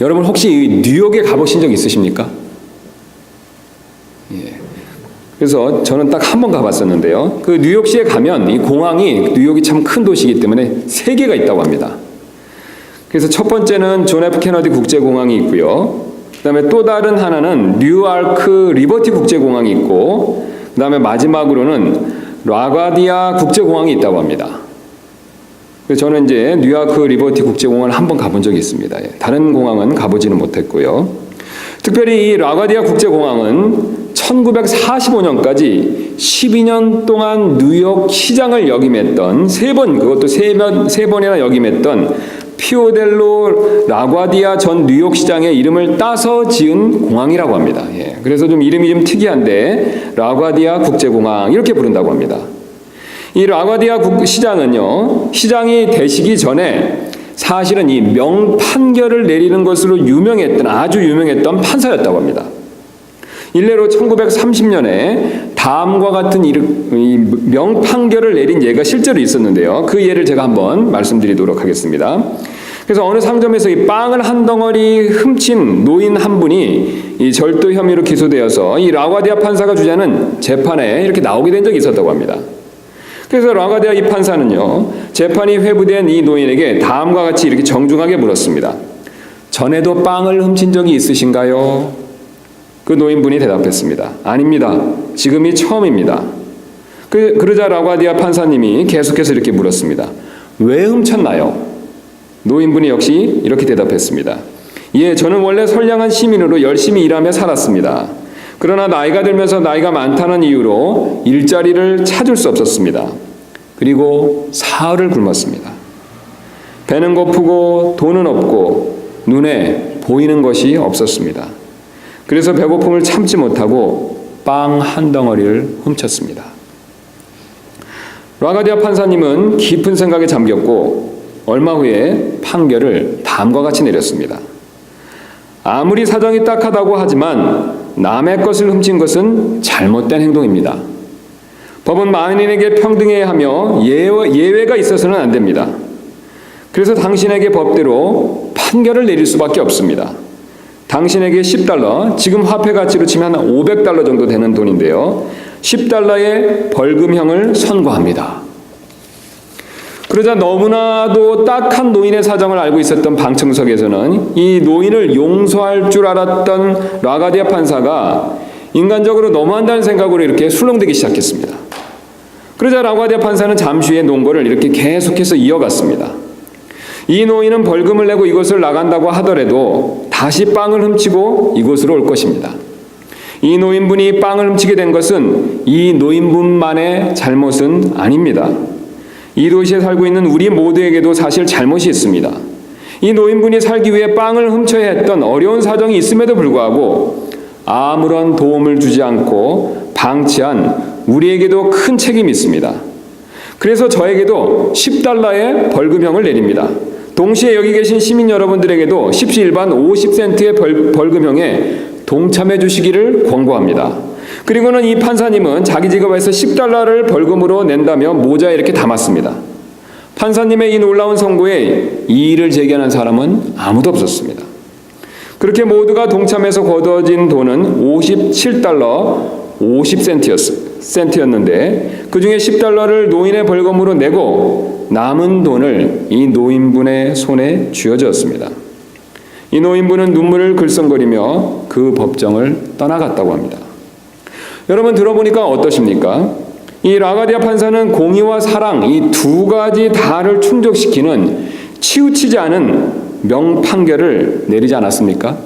여러분 혹시 뉴욕에 가보신 적 있으십니까? 예. 그래서 저는 딱 한 번 가봤었는데요. 그 뉴욕시에 가면 이 공항이 뉴욕이 참 큰 도시이기 때문에 3개가 있다고 합니다. 그래서 첫 번째는 존 F 케너디 국제공항이 있고요. 그다음에 또 다른 하나는 뉴아크 리버티 국제공항이 있고, 그다음에 마지막으로는 라과디아 국제공항이 있다고 합니다. 그래서 저는 이제 뉴아크 리버티 국제공항을 한번 가본 적이 있습니다. 다른 공항은 가보지는 못했고요. 특별히 이 라과디아 국제공항은 1945년까지 12년 동안 뉴욕 시장을 역임했던 그것도 세 번이나 역임했던 피오델로 라과디아 전 뉴욕시장의 이름을 따서 지은 공항이라고 합니다. 예, 그래서 좀 이름이 좀 특이한데 라과디아 국제공항 이렇게 부른다고 합니다. 이 라과디아 시장은요, 시장이 되시기 전에 사실은 이 명판결을 내리는 것으로 아주 유명했던 판사였다고 합니다. 일례로 1930년에 다음과 같은 이 명판결을 내린 예가 실제로 있었는데요. 그 예를 제가 한번 말씀드리도록 하겠습니다. 그래서 어느 상점에서 이 빵을 한 덩어리 훔친 노인 한 분이 이 절도 혐의로 기소되어서 이 라과디아 판사가 주재하는 재판에 이렇게 나오게 된 적이 있었다고 합니다. 그래서 라과디아 이 판사는요, 재판이 회부된 이 노인에게 다음과 같이 이렇게 정중하게 물었습니다. 전에도 빵을 훔친 적이 있으신가요? 그 노인분이 대답했습니다. 아닙니다. 지금이 처음입니다. 그러자 라과디아 판사님이 계속해서 이렇게 물었습니다. 왜 훔쳤나요? 노인분이 역시 이렇게 대답했습니다. 예, 저는 원래 선량한 시민으로 열심히 일하며 살았습니다. 그러나 나이가 들면서 나이가 많다는 이유로 일자리를 찾을 수 없었습니다. 그리고 사흘을 굶었습니다. 배는 고프고 돈은 없고 눈에 보이는 것이 없었습니다. 그래서 배고픔을 참지 못하고 빵 한 덩어리를 훔쳤습니다. 라과디아 판사님은 깊은 생각에 잠겼고 얼마 후에 판결을 다음과 같이 내렸습니다. 아무리 사정이 딱하다고 하지만 남의 것을 훔친 것은 잘못된 행동입니다. 법은 만인에게 평등해야 하며 예외가 있어서는 안 됩니다. 그래서 당신에게 법대로 판결을 내릴 수밖에 없습니다. 당신에게 $10, 지금 화폐 가치로 치면 한 $500 정도 되는 돈인데요. $10의 벌금형을 선고합니다. 그러자 너무나도 딱한 노인의 사정을 알고 있었던 방청석에서는 이 노인을 용서할 줄 알았던 라과디아 판사가 인간적으로 너무한다는 생각으로 이렇게 술렁대기 시작했습니다. 그러자 라과디아 판사는 잠시 후에 논거를 이렇게 계속해서 이어갔습니다. 이 노인은 벌금을 내고 이곳을 나간다고 하더라도 다시 빵을 훔치고 이곳으로 올 것입니다. 이 노인분이 빵을 훔치게 된 것은 이 노인분만의 잘못은 아닙니다. 이 도시에 살고 있는 우리 모두에게도 사실 잘못이 있습니다. 이 노인분이 살기 위해 빵을 훔쳐야 했던 어려운 사정이 있음에도 불구하고 아무런 도움을 주지 않고 방치한 우리에게도 큰 책임이 있습니다. 그래서 저에게도 $10의 벌금형을 내립니다. 동시에 여기 계신 시민 여러분들에게도 십시일반 50센트의 벌금형에 동참해 주시기를 권고합니다. 그리고는 이 판사님은 자기 지갑에서 $10를 벌금으로 낸다며 모자에 이렇게 담았습니다. 판사님의 이 놀라운 선고에 이의를 제기하는 사람은 아무도 없었습니다. 그렇게 모두가 동참해서 거둬진 돈은 $57 50센트였는데 그 중에 $10를 노인의 벌금으로 내고 남은 돈을 이 노인분의 손에 쥐어주었습니다. 이 노인분은 눈물을 글썽거리며 그 법정을 떠나갔다고 합니다. 여러분 들어보니까 어떠십니까? 이 라과디아 판사는 공의와 사랑 이 두 가지 다를 충족시키는 치우치지 않은 명판결을 내리지 않았습니까?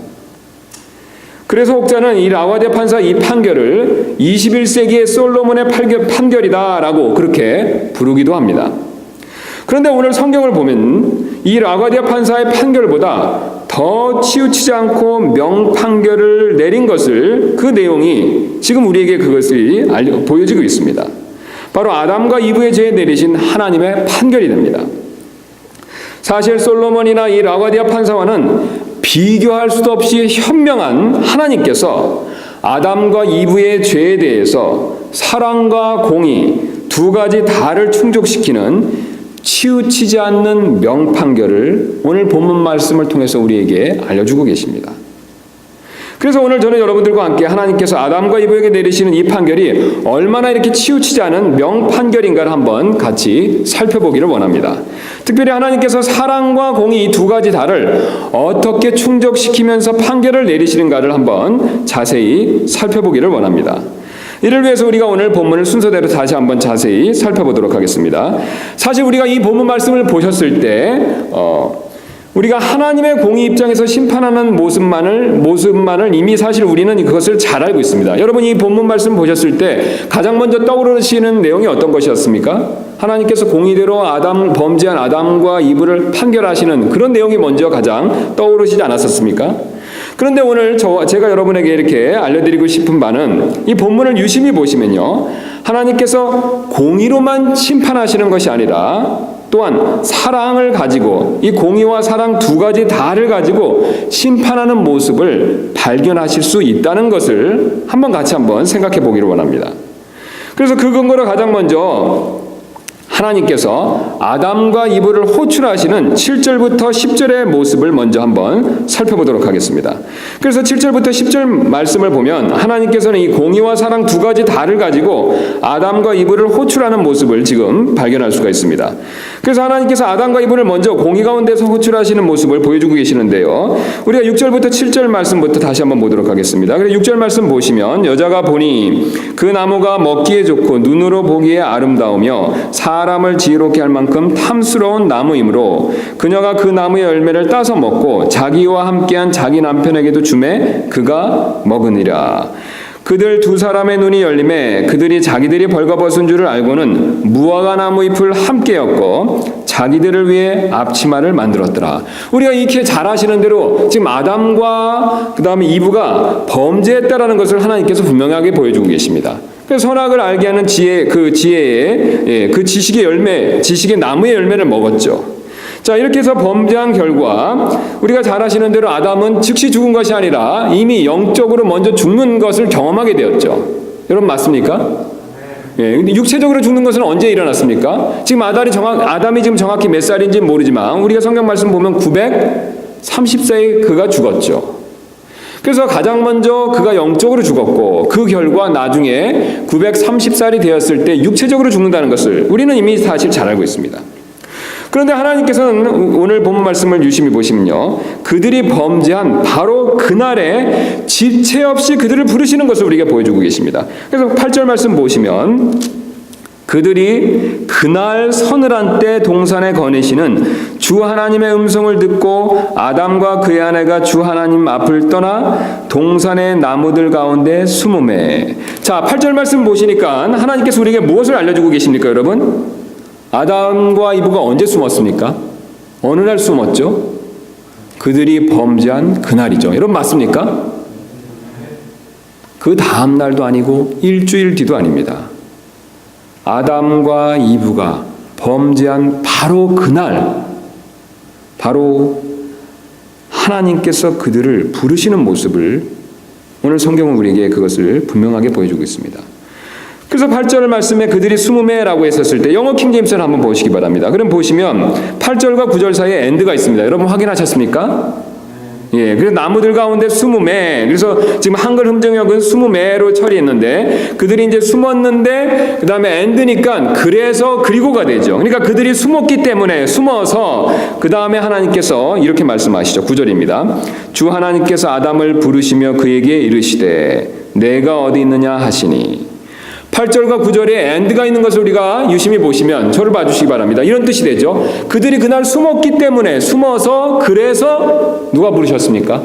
그래서 혹자는 이 라과디아 판사 이 판결을 21세기의 솔로몬의 판결이다라고 그렇게 부르기도 합니다. 그런데 오늘 성경을 보면 이 라과디아 판사의 판결보다 더 치우치지 않고 명판결을 내린 것을 그 내용이 지금 우리에게 그것이 보여지고 있습니다. 바로 아담과 이브의 죄에 내리신 하나님의 판결이 됩니다. 사실 솔로몬이나 이 라과디아 판사와는 비교할 수도 없이 현명한 하나님께서 아담과 이브의 죄에 대해서 사랑과 공의 두 가지 다를 충족시키는 치우치지 않는 명판결을 오늘 본문 말씀을 통해서 우리에게 알려주고 계십니다. 그래서 오늘 저는 여러분들과 함께 하나님께서 아담과 이브에게 내리시는 이 판결이 얼마나 이렇게 치우치지 않은 명판결인가를 한번 같이 살펴보기를 원합니다. 특별히 하나님께서 사랑과 공의 이 두 가지 다를 어떻게 충족시키면서 판결을 내리시는가를 한번 자세히 살펴보기를 원합니다. 이를 위해서 우리가 오늘 본문을 순서대로 다시 한번 자세히 살펴보도록 하겠습니다. 사실 우리가 이 본문 말씀을 보셨을 때 우리가 하나님의 공의 입장에서 심판하는 모습만을 이미 사실 우리는 그것을 잘 알고 있습니다. 여러분 이 본문 말씀 보셨을 때 가장 먼저 떠오르시는 내용이 어떤 것이었습니까? 하나님께서 공의대로 범죄한 아담과 이브를 판결하시는 그런 내용이 먼저 가장 떠오르시지 않았었습니까? 그런데 오늘 제가 여러분에게 이렇게 알려드리고 싶은 바는 이 본문을 유심히 보시면요, 하나님께서 공의로만 심판하시는 것이 아니라 또한 사랑을 가지고 이 공의와 사랑 두 가지 다를 가지고 심판하는 모습을 발견하실 수 있다는 것을 같이 한번 생각해 보기를 원합니다. 그래서 그 근거로 가장 먼저 하나님께서 아담과 이브를 호출하시는 7절부터 10절의 모습을 먼저 한번 살펴보도록 하겠습니다. 그래서 7절부터 10절 말씀을 보면 하나님께서는 이 공의와 사랑 두 가지 다를 가지고 아담과 이브를 호출하는 모습을 지금 발견할 수가 있습니다. 그래서 하나님께서 아담과 이브를 먼저 공의 가운데서 호출하시는 모습을 보여주고 계시는데요. 우리가 6절부터 7절 말씀부터 다시 한번 보도록 하겠습니다. 그래서 6절 말씀 보시면 여자가 보니 그 나무가 먹기에 좋고 눈으로 보기에 아름다우며 사람을 지혜롭게 할 만큼 탐스러운 나무이므로 그녀가 그 나무의 열매를 따서 먹고 자기와 함께한 자기 남편에게도 주매 그가 먹으니라. 그들 두 사람의 눈이 열림에 그들이 자기들이 벌거벗은 줄을 알고는 무화과 나무 잎을 함께 엮고 자기들을 위해 앞치마를 만들었더라. 우리가 이렇게 잘 아시는 대로 지금 아담과 그 다음에 이브가 범죄했다라는 것을 하나님께서 분명하게 보여주고 계십니다. 그래서 선악을 알게 하는 그 지식의 열매, 지식의 나무의 열매를 먹었죠. 자, 이렇게 해서 범죄한 결과 우리가 잘 아시는 대로 아담은 즉시 죽은 것이 아니라 이미 영적으로 먼저 죽는 것을 경험하게 되었죠. 여러분 맞습니까? 예, 근데 육체적으로 죽는 것은 언제 일어났습니까? 지금 아담이 지금 정확히 몇 살인지 모르지만 우리가 성경 말씀 보면 930세에 그가 죽었죠. 그래서 가장 먼저 그가 영적으로 죽었고 그 결과 나중에 930살이 되었을 때 육체적으로 죽는다는 것을 우리는 이미 사실 잘 알고 있습니다. 그런데 하나님께서는 오늘 본문 말씀을 유심히 보시면요, 그들이 범죄한 바로 그날에 지체 없이 그들을 부르시는 것을 우리에게 보여주고 계십니다. 그래서 8절 말씀 보시면 그들이 그날 서늘한 때 동산에 거니시는 주 하나님의 음성을 듣고 아담과 그의 아내가 주 하나님 앞을 떠나 동산의 나무들 가운데 숨으매. 자, 8절 말씀 보시니까 하나님께서 우리에게 무엇을 알려주고 계십니까, 여러분? 아담과 이브가 언제 숨었습니까? 어느 날 숨었죠? 그들이 범죄한 그날이죠. 여러분 맞습니까? 그 다음 날도 아니고 일주일 뒤도 아닙니다. 아담과 이브가 범죄한 바로 그날, 바로 하나님께서 그들을 부르시는 모습을 오늘 성경은 우리에게 그것을 분명하게 보여주고 있습니다. 그래서 8절 말씀에 그들이 숨으매라고 했었을 때 영어 킹제임스를 한번 보시기 바랍니다. 그럼 보시면 8절과 9절 사이에 엔드가 있습니다. 여러분 확인하셨습니까? 예, 그래서 나무들 가운데 숨으매. 그래서 지금 한글 흠정역은 숨으매로 처리했는데 그들이 이제 숨었는데 그 다음에 엔드니까 그리고가 되죠. 그러니까 그들이 숨었기 때문에 숨어서 그 다음에 하나님께서 이렇게 말씀하시죠. 9절입니다. 주 하나님께서 아담을 부르시며 그에게 이르시되 내가 어디 있느냐 하시니. 8절과 9절에 엔드가 있는 것을 우리가 유심히 보시면 저를 봐주시기 바랍니다. 이런 뜻이 되죠. 그들이 그날 숨었기 때문에 숨어서 그래서 누가 부르셨습니까?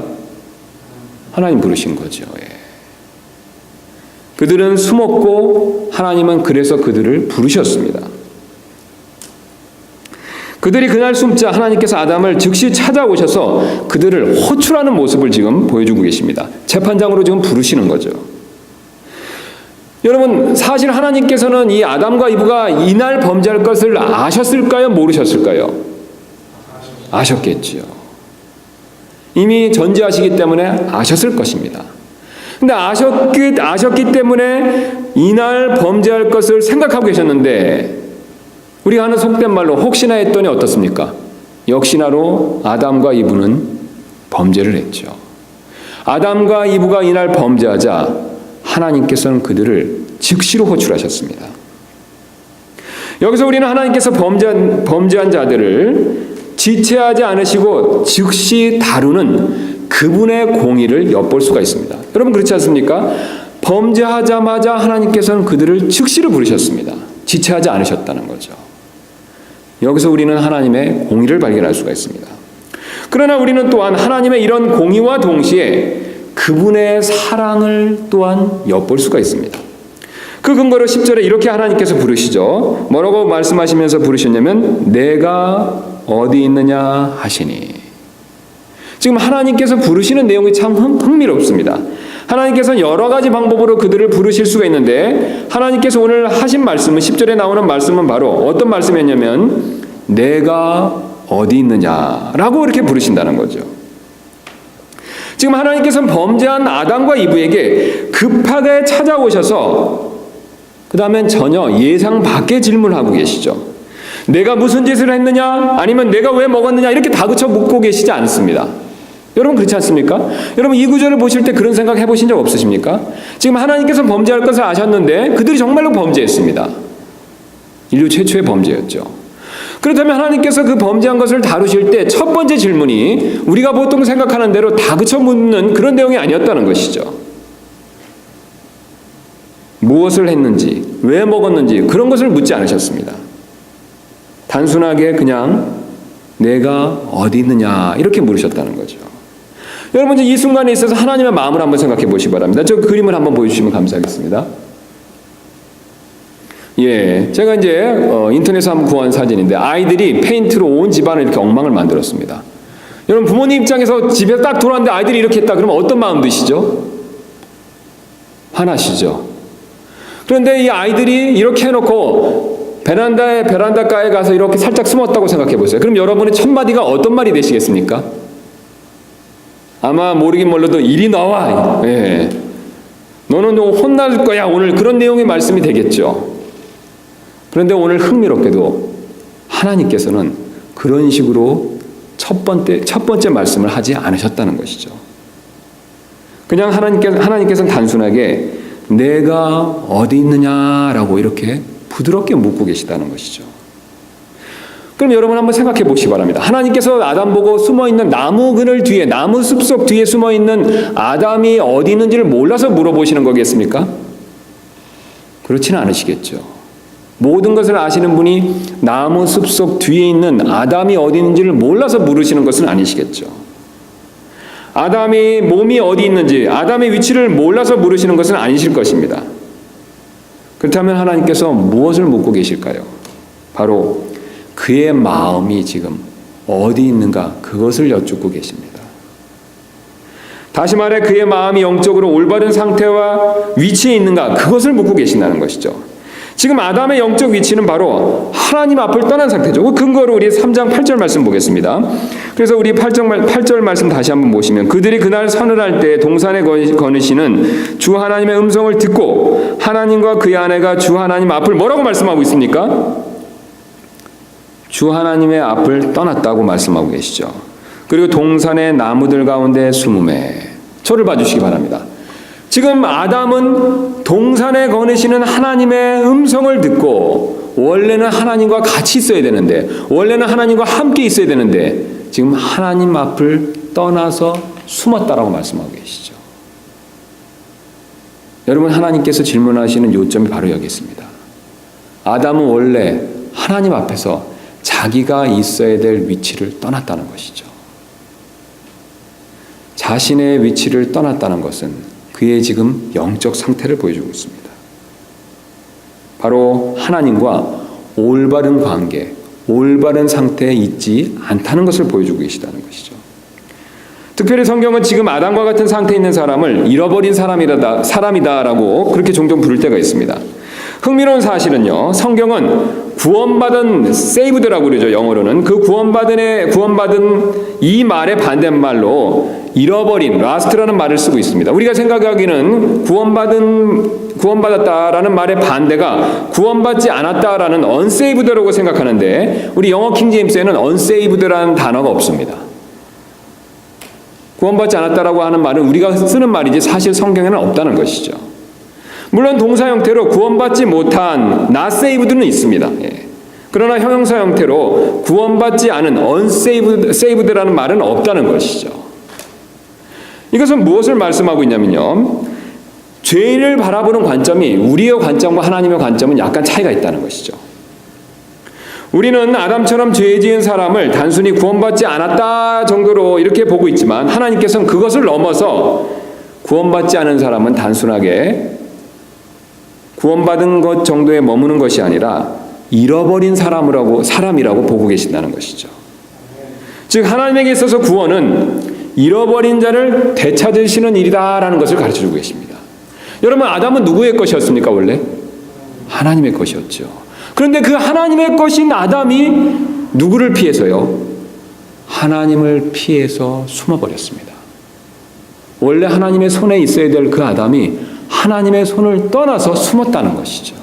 하나님 부르신 거죠. 예. 그들은 숨었고 하나님은 그래서 그들을 부르셨습니다. 그들이 그날 숨자 하나님께서 아담을 즉시 찾아오셔서 그들을 호출하는 모습을 지금 보여주고 계십니다. 재판장으로 지금 부르시는 거죠. 여러분 사실 하나님께서는 이 아담과 이브가 이날 범죄할 것을 아셨을까요? 모르셨을까요? 아셨겠지요. 이미 전지하시기 때문에 아셨을 것입니다. 근데 아셨기 때문에 이날 범죄할 것을 생각하고 계셨는데 우리가 하는 속된 말로 혹시나 했더니 어떻습니까? 역시나로 아담과 이브는 범죄를 했죠. 아담과 이브가 이날 범죄하자 하나님께서는 그들을 즉시로 호출하셨습니다. 여기서 우리는 하나님께서 범죄한 자들을 지체하지 않으시고 즉시 다루는 그분의 공의를 엿볼 수가 있습니다. 여러분 그렇지 않습니까? 범죄하자마자 하나님께서는 그들을 즉시로 부르셨습니다. 지체하지 않으셨다는 거죠. 여기서 우리는 하나님의 공의를 발견할 수가 있습니다. 그러나 우리는 또한 하나님의 이런 공의와 동시에 그분의 사랑을 또한 엿볼 수가 있습니다. 그 근거로 10절에 이렇게 하나님께서 부르시죠. 뭐라고 말씀하시면서 부르셨냐면 내가 어디 있느냐 하시니. 지금 하나님께서 부르시는 내용이 참 흥미롭습니다. 하나님께서는 여러 가지 방법으로 그들을 부르실 수가 있는데 하나님께서 오늘 하신 말씀은 10절에 나오는 말씀은 바로 어떤 말씀이었냐면 내가 어디 있느냐라고 이렇게 부르신다는 거죠. 지금 하나님께서는 범죄한 아담과 이브에게 급하게 찾아오셔서 그 다음엔 전혀 예상 밖의 질문을 하고 계시죠. 내가 무슨 짓을 했느냐 아니면 내가 왜 먹었느냐 이렇게 다그쳐 묻고 계시지 않습니다. 여러분 그렇지 않습니까? 여러분 이 구절을 보실 때 그런 생각 해보신 적 없으십니까? 지금 하나님께서 범죄할 것을 아셨는데 그들이 정말로 범죄했습니다. 인류 최초의 범죄였죠. 그렇다면 하나님께서 그 범죄한 것을 다루실 때 첫 번째 질문이 우리가 보통 생각하는 대로 다그쳐 묻는 그런 내용이 아니었다는 것이죠. 무엇을 했는지, 왜 먹었는지 그런 것을 묻지 않으셨습니다. 단순하게 그냥 내가 어디 있느냐 이렇게 물으셨다는 거죠. 여러분 이 순간에 있어서 하나님의 마음을 한번 생각해 보시기 바랍니다. 저 그림을 한번 보여주시면 감사하겠습니다. 예, 제가 이제 인터넷에서 한번 구한 사진인데 아이들이 페인트로 온 집안을 이렇게 엉망을 만들었습니다. 여러분 부모님 입장에서 집에 딱 돌아왔는데 아이들이 이렇게 했다 그러면 어떤 마음 드시죠? 화나시죠? 그런데 이 아이들이 이렇게 해놓고 베란다가에 가서 이렇게 살짝 숨었다고 생각해 보세요. 그럼 여러분의 첫 마디가 어떤 말이 되시겠습니까? 아마 모르긴 몰라도 이리 나와. 예. 너는 혼날 거야. 오늘 그런 내용의 말씀이 되겠죠. 그런데 오늘 흥미롭게도 하나님께서는 그런 식으로 첫 번째 말씀을 하지 않으셨다는 것이죠. 그냥 하나님께서는 단순하게 내가 어디 있느냐라고 이렇게 부드럽게 묻고 계시다는 것이죠. 그럼 여러분 한번 생각해 보시기 바랍니다. 하나님께서 아담 보고 숨어있는 나무 그늘 뒤에, 나무 숲속 뒤에 숨어있는 아담이 어디 있는지를 몰라서 물어보시는 거겠습니까? 그렇지는 않으시겠죠. 모든 것을 아시는 분이 나무 숲속 뒤에 있는 아담이 어디 있는지를 몰라서 물으시는 것은 아니시겠죠. 아담이 몸이 어디 있는지, 아담의 위치를 몰라서 물으시는 것은 아니실 것입니다. 그렇다면 하나님께서 무엇을 묻고 계실까요? 바로 그의 마음이 지금 어디 있는가 그것을 여쭙고 계십니다. 다시 말해 그의 마음이 영적으로 올바른 상태와 위치에 있는가 그것을 묻고 계신다는 것이죠. 지금 아담의 영적 위치는 바로 하나님 앞을 떠난 상태죠. 그 근거로 우리 3장 8절 말씀 보겠습니다. 그래서 우리 8절 말씀 다시 한번 보시면 그들이 그날 서늘할 때 동산에 거느시는 주 하나님의 음성을 듣고 하나님과 그의 아내가 주 하나님 앞을 뭐라고 말씀하고 있습니까? 주 하나님의 앞을 떠났다고 말씀하고 계시죠. 그리고 동산의 나무들 가운데 숨음에 저를 봐주시기 바랍니다. 지금 아담은 동산에 거느시는 하나님의 음성을 듣고 원래는 하나님과 같이 있어야 되는데 원래는 하나님과 함께 있어야 되는데 지금 하나님 앞을 떠나서 숨었다라고 말씀하고 계시죠. 여러분 하나님께서 질문하시는 요점이 바로 여기 있습니다. 아담은 원래 하나님 앞에서 자기가 있어야 될 위치를 떠났다는 것이죠. 자신의 위치를 떠났다는 것은 그의 지금 영적 상태를 보여주고 있습니다. 바로 하나님과 올바른 관계, 올바른 상태에 있지 않다는 것을 보여주고 계시다는 것이죠. 특별히 성경은 지금 아담과 같은 상태에 있는 사람을 잃어버린 사람이다라고 그렇게 종종 부를 때가 있습니다. 흥미로운 사실은요, 성경은 구원받은 세이브드라고 그러죠. 영어로는. 그 구원받은 이 말의 반대말로 잃어버린 라스트라는 말을 쓰고 있습니다. 우리가 생각하기는 구원받았다라는 말의 반대가 구원받지 않았다라는 unsaved,라고 생각하는데 우리 영어 킹제임스에는 unsaved,라는 단어가 없습니다. 구원받지 않았다라고 하는 말은 우리가 쓰는 말이지 사실 성경에는 없다는 것이죠. 물론 동사 형태로 구원받지 못한 not saved는 있습니다. 그러나 형용사 형태로 구원받지 않은 unsaved라는 말은 없다는 것이죠. 이것은 무엇을 말씀하고 있냐면요. 죄인을 바라보는 관점이 우리의 관점과 하나님의 관점은 약간 차이가 있다는 것이죠. 우리는 아담처럼 죄 지은 사람을 단순히 구원받지 않았다 정도로 이렇게 보고 있지만 하나님께서는 그것을 넘어서 구원받지 않은 사람은 단순하게 구원받은 것 정도에 머무는 것이 아니라 잃어버린 사람이라고 보고 계신다는 것이죠. 즉 하나님에게 있어서 구원은 잃어버린 자를 되찾으시는 일이다라는 것을 가르쳐주고 계십니다. 여러분 아담은 누구의 것이었습니까 원래? 하나님의 것이었죠. 그런데 그 하나님의 것인 아담이 누구를 피해서요? 하나님을 피해서 숨어버렸습니다. 원래 하나님의 손에 있어야 될 그 아담이 하나님의 손을 떠나서 숨었다는 것이죠.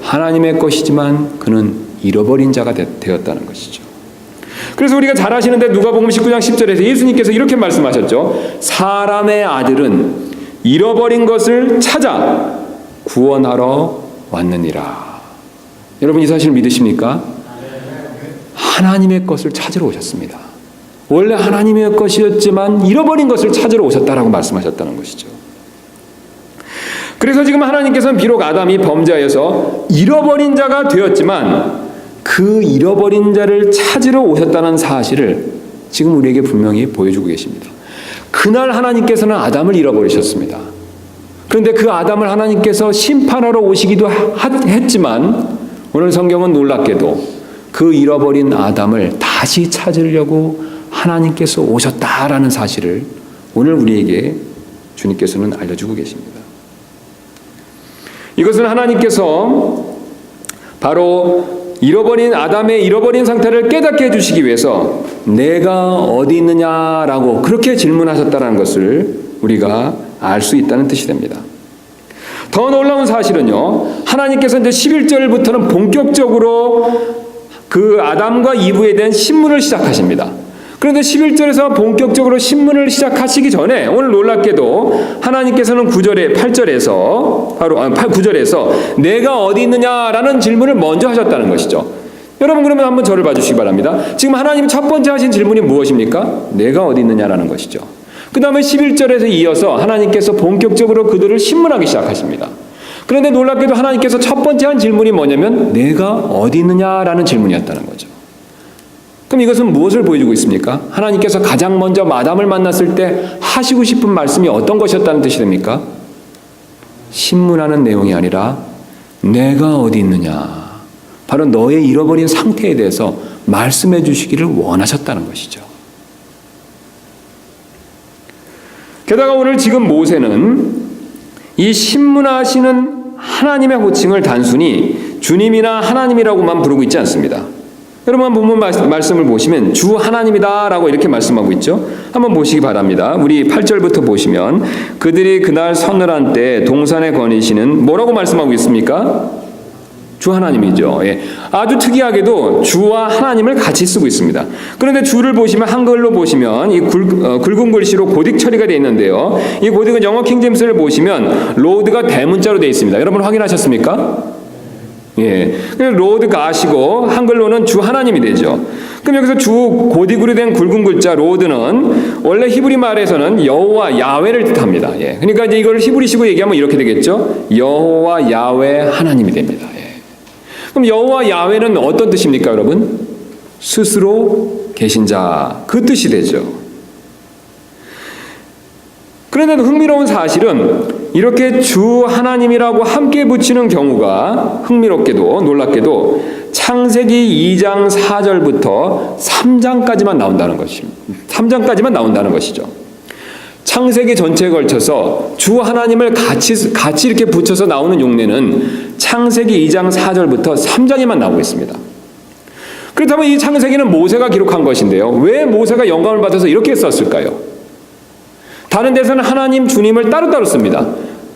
하나님의 것이지만 그는 잃어버린 자가 되었다는 것이죠. 그래서 우리가 잘 아시는데 누가복음 19장 10절에서 예수님께서 이렇게 말씀하셨죠. 사람의 아들은 잃어버린 것을 찾아 구원하러 왔느니라. 여러분 이 사실 믿으십니까? 하나님의 것을 찾으러 오셨습니다. 원래 하나님의 것이었지만 잃어버린 것을 찾으러 오셨다라고 말씀하셨다는 것이죠. 그래서 지금 하나님께서는 비록 아담이 범죄하여서 잃어버린 자가 되었지만 그 잃어버린 자를 찾으러 오셨다는 사실을 지금 우리에게 분명히 보여주고 계십니다. 그날 하나님께서는 아담을 잃어버리셨습니다. 그런데 그 아담을 하나님께서 심판하러 오시기도 했지만 오늘 성경은 놀랍게도 그 잃어버린 아담을 다시 찾으려고 하나님께서 오셨다라는 사실을 오늘 우리에게 주님께서는 알려주고 계십니다. 이것은 하나님께서 바로 잃어버린 아담의 잃어버린 상태를 깨닫게 해주시기 위해서 내가 어디 있느냐라고 그렇게 질문하셨다는 것을 우리가 알 수 있다는 뜻이 됩니다. 더 놀라운 사실은요. 하나님께서 이제 11절부터는 본격적으로 그 아담과 이브에 대한 신문을 시작하십니다. 그런데 11절에서 본격적으로 신문을 시작하시기 전에 오늘 놀랍게도 하나님께서는 8절에서 바로 9절에서 내가 어디 있느냐라는 질문을 먼저 하셨다는 것이죠. 여러분 그러면 한번 저를 봐주시기 바랍니다. 지금 하나님이 첫 번째 하신 질문이 무엇입니까? 내가 어디 있느냐라는 것이죠. 그 다음에 11절에서 이어서 하나님께서 본격적으로 그들을 신문하기 시작하십니다. 그런데 놀랍게도 하나님께서 첫 번째 한 질문이 뭐냐면 내가 어디 있느냐라는 질문이었다는 거죠. 그럼 이것은 무엇을 보여주고 있습니까? 하나님께서 가장 먼저 아담을 만났을 때 하시고 싶은 말씀이 어떤 것이었다는 뜻이 됩니까? 신문하는 내용이 아니라 내가 어디 있느냐, 바로 너의 잃어버린 상태에 대해서 말씀해 주시기를 원하셨다는 것이죠. 게다가 오늘 지금 모세는 이 신문하시는 하나님의 호칭을 단순히 주님이나 하나님이라고만 부르고 있지 않습니다. 여러분 본문 말씀을 보시면 주 하나님이다라고 이렇게 말씀하고 있죠. 한번 보시기 바랍니다. 우리 8절부터 보시면 그들이 그날 서늘한 때 동산에 거니시는 뭐라고 말씀하고 있습니까? 주 하나님이죠. 예. 아주 특이하게도 주와 하나님을 같이 쓰고 있습니다. 그런데 주를 보시면 한글로 보시면 이 굵은 글씨로 고딕 처리가 되어 있는데요. 이 고딕은 영어 킹제임스를 보시면 로드가 대문자로 되어 있습니다. 여러분 확인하셨습니까? 예, 로드 가시고 한글로는 주 하나님이 되죠. 그럼 여기서 주 고딕으로 된 굵은 글자 로드는 원래 히브리 말에서는 여호와 야훼를 뜻합니다. 예, 그러니까 이제 이걸 히브리식으로 얘기하면 이렇게 되겠죠. 여호와 야훼 하나님이 됩니다. 예. 그럼 여호와 야훼는 어떤 뜻입니까, 여러분? 스스로 계신 자, 그 뜻이 되죠. 그런데 흥미로운 사실은 이렇게 주 하나님이라고 함께 붙이는 경우가 흥미롭게도 놀랍게도 창세기 2장 4절부터 3장까지만 나온다는 것입니다. 3장까지만 나온다는 것이죠. 창세기 전체에 걸쳐서 주 하나님을 같이 이렇게 붙여서 나오는 용례는 창세기 2장 4절부터 3장에만 나오고 있습니다. 그렇다면 이 창세기는 모세가 기록한 것인데요. 왜 모세가 영감을 받아서 이렇게 썼을까요? 다른 데서는 하나님, 주님을 따로따로 씁니다.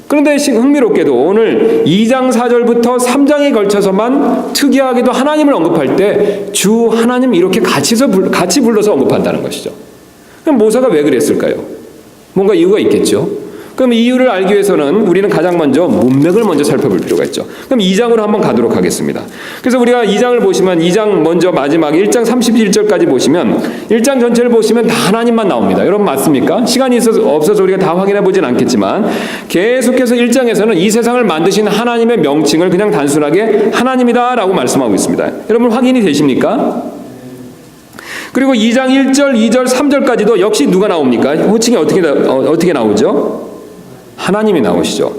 그런데 흥미롭게도 오늘 2장 4절부터 3장에 걸쳐서만 특이하게도 하나님을 언급할 때 주 하나님 이렇게 같이 불러서 언급한다는 것이죠. 그럼 모세가 왜 그랬을까요? 뭔가 이유가 있겠죠. 그럼 이유를 알기 위해서는 우리는 가장 먼저 문맥을 먼저 살펴볼 필요가 있죠. 그럼 2장으로 한번 가도록 하겠습니다. 그래서 우리가 2장을 보시면 2장 먼저 마지막 1장 31절까지 보시면 1장 전체를 보시면 다 하나님만 나옵니다. 여러분 맞습니까? 시간이 없어서 우리가 다 확인해 보진 않겠지만 계속해서 1장에서는 이 세상을 만드신 하나님의 명칭을 그냥 단순하게 하나님이다라고 말씀하고 있습니다. 여러분 확인이 되십니까? 그리고 2장 1절, 2절, 3절까지도 역시 누가 나옵니까? 호칭이 어떻게 나오죠? 하나님이 나오시죠.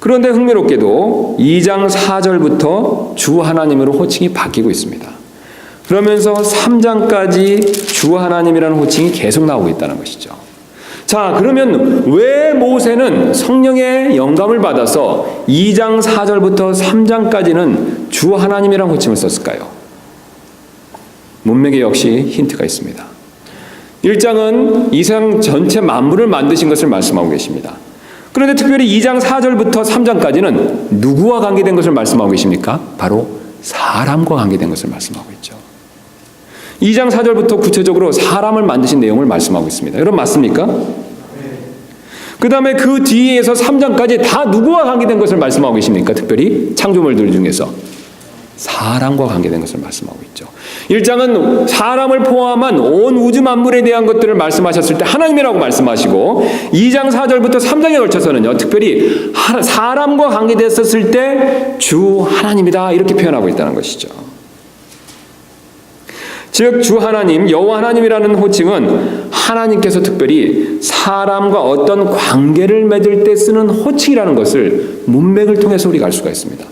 그런데 흥미롭게도 2장 4절부터 주 하나님으로 호칭이 바뀌고 있습니다. 그러면서 3장까지 주 하나님이라는 호칭이 계속 나오고 있다는 것이죠. 자, 그러면 왜 모세는 성령의 영감을 받아서 2장 4절부터 3장까지는 주 하나님이라는 호칭을 썼을까요? 문맥에 역시 힌트가 있습니다. 1장은 이 세상 전체 만물을 만드신 것을 말씀하고 계십니다. 그런데 특별히 2장 4절부터 3장까지는 누구와 관계된 것을 말씀하고 계십니까? 바로 사람과 관계된 것을 말씀하고 있죠. 2장 4절부터 구체적으로 사람을 만드신 내용을 말씀하고 있습니다. 여러분 맞습니까? 그 다음에 그 뒤에서 3장까지 다 누구와 관계된 것을 말씀하고 계십니까? 특별히 창조물들 중에서 사람과 관계된 것을 말씀하고 있죠. 1장은 사람을 포함한 온 우주 만물에 대한 것들을 말씀하셨을 때 하나님이라고 말씀하시고 2장 4절부터 3장에 걸쳐서는요. 특별히 사람과 관계됐었을 때 주 하나님이다 이렇게 표현하고 있다는 것이죠. 즉 주 하나님, 여호와 하나님이라는 호칭은 하나님께서 특별히 사람과 어떤 관계를 맺을 때 쓰는 호칭이라는 것을 문맥을 통해서 우리가 알 수가 있습니다.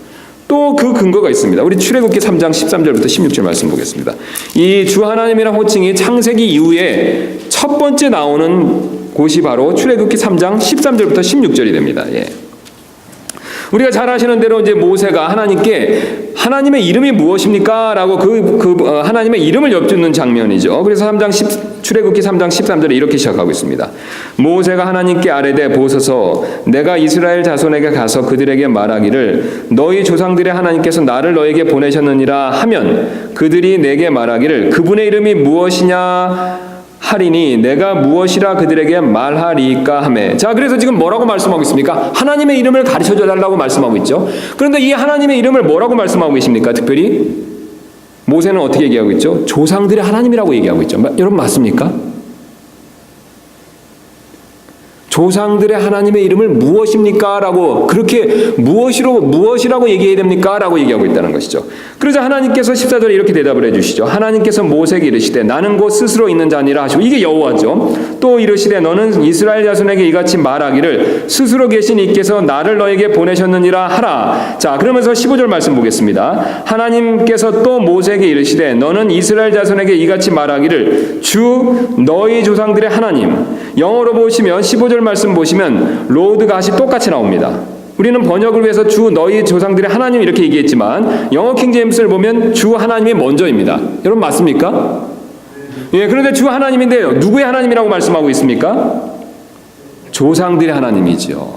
또 그 근거가 있습니다. 우리 출애굽기 3장 13절부터 16절 말씀 보겠습니다. 이 주 하나님이라는 호칭이 창세기 이후에 첫 번째 나오는 곳이 바로 출애굽기 3장 13절부터 16절이 됩니다. 예. 우리가 잘 아시는 대로 이제 모세가 하나님께 하나님의 이름이 무엇입니까? 라고 하나님의 이름을 여쭙는 장면이죠. 그래서 출애굽기 3장 13절에 이렇게 시작하고 있습니다. 모세가 하나님께 아뢰되 보소서 내가 이스라엘 자손에게 가서 그들에게 말하기를 너희 조상들의 하나님께서 나를 너에게 보내셨느니라 하면 그들이 내게 말하기를 그분의 이름이 무엇이냐 하리니 내가 무엇이라 그들에게 말하리까 하매. 자, 그래서 지금 뭐라고 말씀하고 있습니까? 하나님의 이름을 가르쳐줘 달라고 말씀하고 있죠. 그런데 이 하나님의 이름을 뭐라고 말씀하고 계십니까? 특별히 모세는 어떻게 얘기하고 있죠? 조상들의 하나님이라고 얘기하고 있죠. 여러분 맞습니까? 조상들의 하나님의 이름을 무엇입니까? 라고 그렇게 무엇이라고 얘기해야 됩니까? 라고 얘기하고 있다는 것이죠. 그러자 하나님께서 14절에 이렇게 대답을 해주시죠. 하나님께서 모세에게 이르시되 나는 곧 스스로 있는 자니라 하시고 이게 여호와죠. 또 이르시되 너는 이스라엘 자손에게 이같이 말하기를 스스로 계신 이께서 나를 너에게 보내셨느니라 하라. 자, 그러면서 15절 말씀 보겠습니다. 하나님께서 또 모세에게 이르시되 너는 이스라엘 자손에게 이같이 말하기를 주 너희 조상들의 하나님. 영어로 보시면 15절 말씀 보시면 로드 갓이 똑같이 나옵니다. 우리는 번역을 위해서 주 너희 조상들의 하나님 이렇게 얘기했지만 영어 킹제임스를 보면 주 하나님이 먼저입니다. 여러분 맞습니까? 예, 그런데 주 하나님인데요. 누구의 하나님이라고 말씀하고 있습니까? 조상들의 하나님이죠.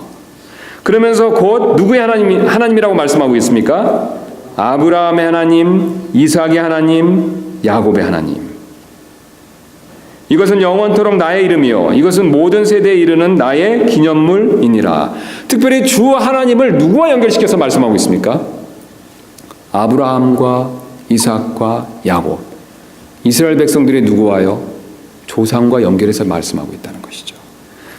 그러면서 곧 누구의 하나님이라고 말씀하고 있습니까? 아브라함의 하나님, 이삭의 하나님, 야곱의 하나님. 이것은 영원토록 나의 이름이요 이것은 모든 세대에 이르는 나의 기념물이니라. 특별히 주 하나님을 누구와 연결시켜서 말씀하고 있습니까? 아브라함과 이삭과 야곱. 이스라엘 백성들이 누구와요? 조상과 연결해서 말씀하고 있다는 것이죠.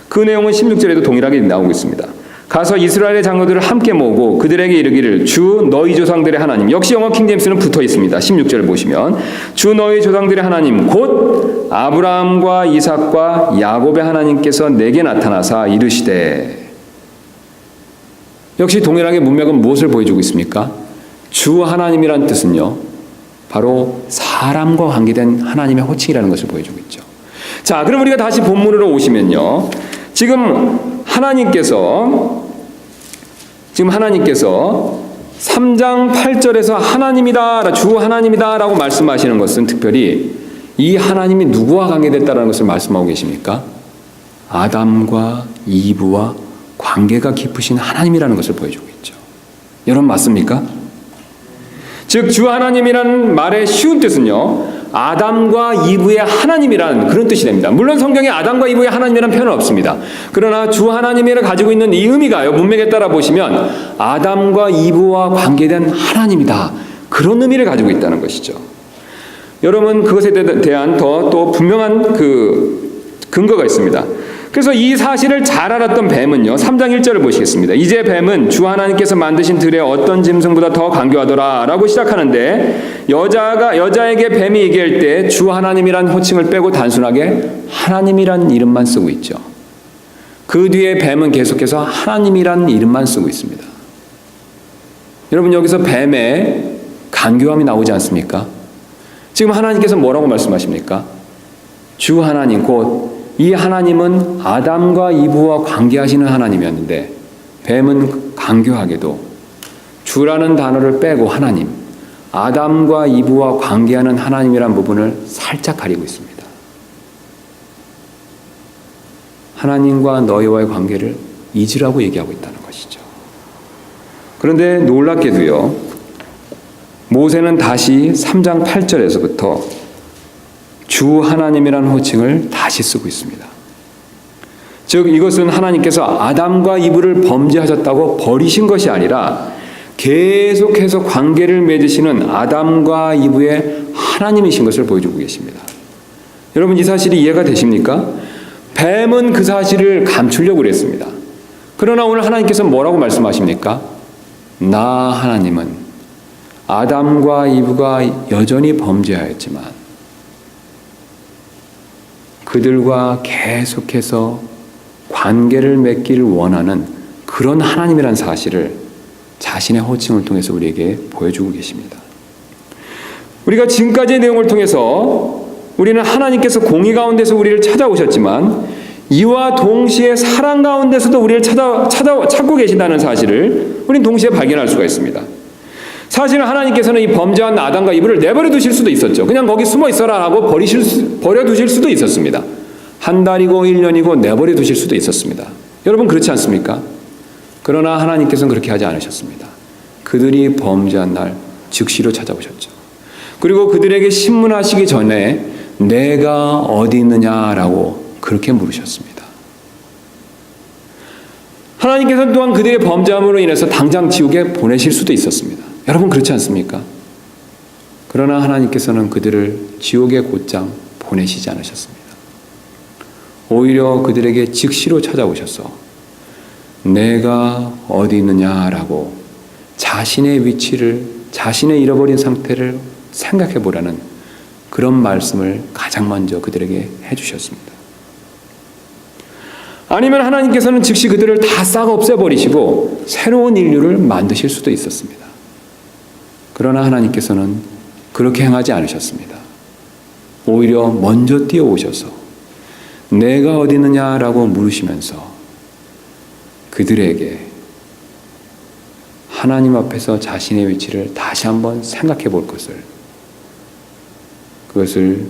그 내용은 16절에도 동일하게 나오고 있습니다. 가서 이스라엘의 장로들을 함께 모으고 그들에게 이르기를 주 너희 조상들의 하나님. 역시 영어 킹제임스는 붙어 있습니다. 16절을 보시면 주 너희 조상들의 하나님 곧 아브라함과 이삭과 야곱의 하나님께서 내게 나타나사 이르시되. 역시 동일하게 문맥은 무엇을 보여주고 있습니까? 주 하나님이란 뜻은요 바로 사람과 관계된 하나님의 호칭이라는 것을 보여주고 있죠. 자, 그럼 우리가 다시 본문으로 오시면요 지금 하나님께서 3장 8절에서 하나님이다, 주 하나님이다라고 말씀하시는 것은 특별히 이 하나님이 누구와 관계됐다라는 것을 말씀하고 계십니까? 아담과 이브와 관계가 깊으신 하나님이라는 것을 보여주고 있죠. 여러분 맞습니까? 즉 주 하나님이라는 말의 쉬운 뜻은요, 아담과 이브의 하나님이라는 그런 뜻이 됩니다. 물론 성경에 아담과 이브의 하나님이라는 표현은 없습니다. 그러나 주 하나님이 가지고 있는 이 의미가요, 문맥에 따라 보시면 아담과 이브와 관계된 하나님이다, 그런 의미를 가지고 있다는 것이죠. 여러분 그것에 대한 또 분명한 근거가 있습니다. 그래서 이 사실을 잘 알았던 뱀은요, 3장 1절을 보시겠습니다. 이제 뱀은 주 하나님께서 만드신 들의 어떤 짐승보다 더 강교하더라 라고 시작하는데, 여자에게 뱀이 얘기할 때 주 하나님이란 호칭을 빼고 단순하게 하나님이란 이름만 쓰고 있죠. 그 뒤에 뱀은 계속해서 하나님이란 이름만 쓰고 있습니다. 여러분 여기서 뱀의 간교함이 나오지 않습니까? 지금 하나님께서 뭐라고 말씀하십니까? 주 하나님, 곧 이 하나님은 아담과 이브와 관계하시는 하나님이었는데, 뱀은 간교하게도 주라는 단어를 빼고 하나님, 아담과 이브와 관계하는 하나님이란 부분을 살짝 가리고 있습니다. 하나님과 너희와의 관계를 잊으라고 얘기하고 있다는 것이죠. 그런데 놀랍게도요, 모세는 다시 3장 8절에서부터 주 하나님이라는 호칭을 다시 쓰고 있습니다. 즉 이것은 하나님께서 아담과 이브를 범죄하셨다고 버리신 것이 아니라 계속해서 관계를 맺으시는 아담과 이브의 하나님이신 것을 보여주고 계십니다. 여러분 이 사실이 이해가 되십니까? 뱀은 그 사실을 감추려고 그랬습니다. 그러나 오늘 하나님께서 뭐라고 말씀하십니까? 나 하나님은 아담과 이브가 여전히 범죄하였지만 그들과 계속해서 관계를 맺기를 원하는 그런 하나님이라는 사실을 자신의 호칭을 통해서 우리에게 보여주고 계십니다. 우리가 지금까지의 내용을 통해서 우리는 하나님께서 공의 가운데서 우리를 찾아오셨지만 이와 동시에 사랑 가운데서도 우리를 찾고 계신다는 사실을 우리는 동시에 발견할 수가 있습니다. 사실은 하나님께서는 이 범죄한 아담과 이브를 내버려 두실 수도 있었죠. 그냥 거기 숨어 있어라 하고 버려 두실 수도 있었습니다. 한 달이고 1년이고 내버려 두실 수도 있었습니다. 여러분 그렇지 않습니까? 그러나 하나님께서는 그렇게 하지 않으셨습니다. 그들이 범죄한 날 즉시로 찾아오셨죠. 그리고 그들에게 신문하시기 전에 내가 어디 있느냐라고 그렇게 물으셨습니다. 하나님께서는 또한 그들의 범죄함으로 인해서 당장 지옥에 보내실 수도 있었습니다. 여러분 그렇지 않습니까? 그러나 하나님께서는 그들을 지옥에 곧장 보내시지 않으셨습니다. 오히려 그들에게 즉시로 찾아오셔서 내가 어디 있느냐라고 자신의 위치를, 자신의 잃어버린 상태를 생각해 보라는 그런 말씀을 가장 먼저 그들에게 해주셨습니다. 아니면 하나님께서는 즉시 그들을 다 싹 없애버리시고 새로운 인류를 만드실 수도 있었습니다. 그러나 하나님께서는 그렇게 행하지 않으셨습니다. 오히려 먼저 뛰어오셔서 내가 어디 있느냐라고 물으시면서 그들에게 하나님 앞에서 자신의 위치를 다시 한번 생각해 볼 그것을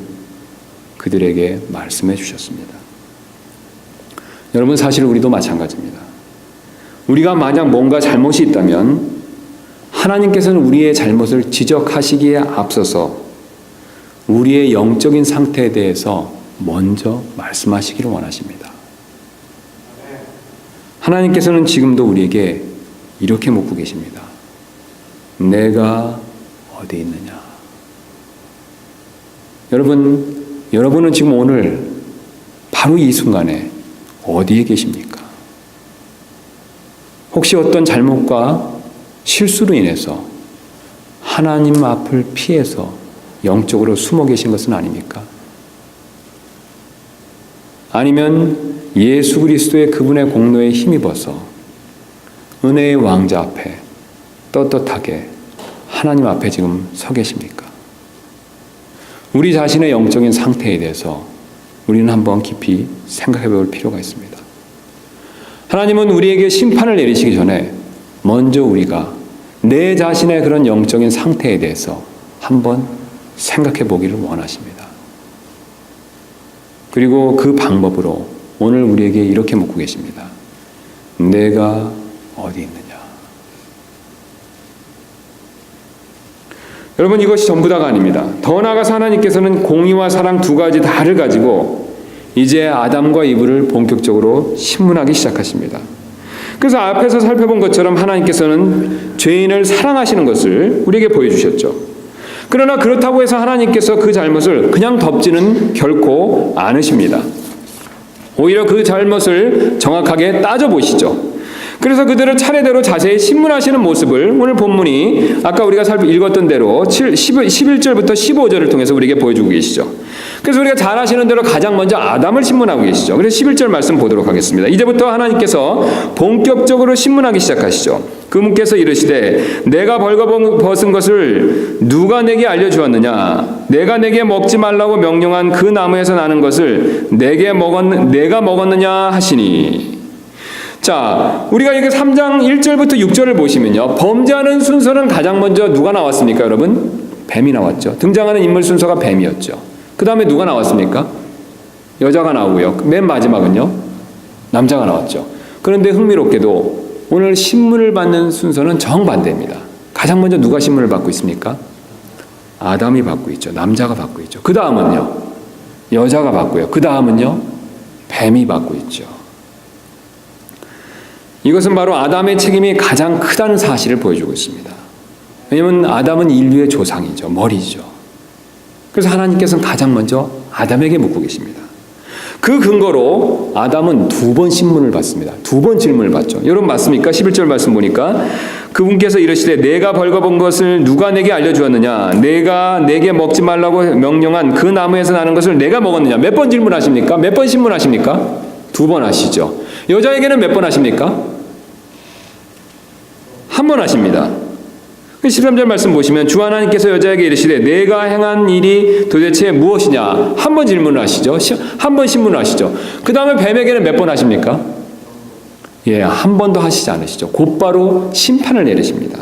그들에게 말씀해 주셨습니다. 여러분 사실 우리도 마찬가지입니다. 우리가 만약 뭔가 잘못이 있다면 하나님께서는 우리의 잘못을 지적하시기에 앞서서 우리의 영적인 상태에 대해서 먼저 말씀하시기를 원하십니다. 하나님께서는 지금도 우리에게 이렇게 묻고 계십니다. 내가 어디 있느냐? 여러분은 지금 오늘 바로 이 순간에 어디에 계십니까? 혹시 어떤 잘못과 실수로 인해서 하나님 앞을 피해서 영적으로 숨어 계신 것은 아닙니까? 아니면 예수 그리스도의 그분의 공로에 힘입어서 은혜의 왕자 앞에 떳떳하게 하나님 앞에 지금 서 계십니까? 우리 자신의 영적인 상태에 대해서 우리는 한번 깊이 생각해 볼 필요가 있습니다. 하나님은 우리에게 심판을 내리시기 전에 먼저 우리가 내 자신의 그런 영적인 상태에 대해서 한번 생각해 보기를 원하십니다. 그리고 그 방법으로 오늘 우리에게 이렇게 묻고 계십니다. 내가 어디 있느냐? 여러분, 이것이 전부 다가 아닙니다. 더 나아가서 하나님께서는 공의와 사랑 두 가지 다를 가지고 이제 아담과 이브를 본격적으로 신문하기 시작하십니다. 그래서 앞에서 살펴본 것처럼 하나님께서는 죄인을 사랑하시는 것을 우리에게 보여주셨죠. 그러나 그렇다고 해서 하나님께서 그 잘못을 그냥 덮지는 결코 않으십니다. 오히려 그 잘못을 정확하게 따져보시죠. 그래서 그들을 차례대로 자세히 신문하시는 모습을 오늘 본문이 아까 우리가 읽었던 대로 11절부터 15절을 통해서 우리에게 보여주고 계시죠. 그래서 우리가 잘 아시는 대로 가장 먼저 아담을 신문하고 계시죠. 그래서 11절 말씀 보도록 하겠습니다. 이제부터 하나님께서 본격적으로 신문하기 시작하시죠. 그분께서 이르시되 내가 벌거벗은 것을 누가 내게 알려주었느냐? 내가 내게 먹지 말라고 명령한 그 나무에서 나는 것을 내가 먹었느냐 하시니. 자, 우리가 이게 3장 1절부터 6절을 보시면요, 범죄하는 순서는 가장 먼저 누가 나왔습니까, 여러분? 뱀이 나왔죠. 등장하는 인물 순서가 뱀이었죠. 그 다음에 누가 나왔습니까? 여자가 나오고요. 맨 마지막은요, 남자가 나왔죠. 그런데 흥미롭게도 오늘 신문을 받는 순서는 정반대입니다. 가장 먼저 누가 신문을 받고 있습니까? 아담이 받고 있죠. 남자가 받고 있죠. 그 다음은요, 여자가 받고요. 그 다음은요, 뱀이 받고 있죠. 이것은 바로 아담의 책임이 가장 크다는 사실을 보여주고 있습니다. 왜냐하면 아담은 인류의 조상이죠. 머리죠. 그래서 하나님께서는 가장 먼저 아담에게 묻고 계십니다. 그 근거로 아담은 2번 신문을 받습니다. 2번 질문을 받죠. 여러분 맞습니까? 11절 말씀 보니까 그분께서 이르시되 내가 벌거벗은 것을 누가 내게 알려주었느냐? 내가 내게 먹지 말라고 명령한 그 나무에서 나는 것을 내가 먹었느냐? 몇 번 질문하십니까? 몇 번 신문하십니까? 2번 하시죠. 여자에게는 몇 번 하십니까? 한 번 하십니다. 13절 말씀 보시면 주 하나님께서 여자에게 이르시되 내가 행한 일이 도대체 무엇이냐? 한 번 질문을 하시죠. 한 번 신문을 하시죠. 그 다음에 뱀에게는 몇 번 하십니까? 예, 한 번도 하시지 않으시죠. 곧바로 심판을 내리십니다.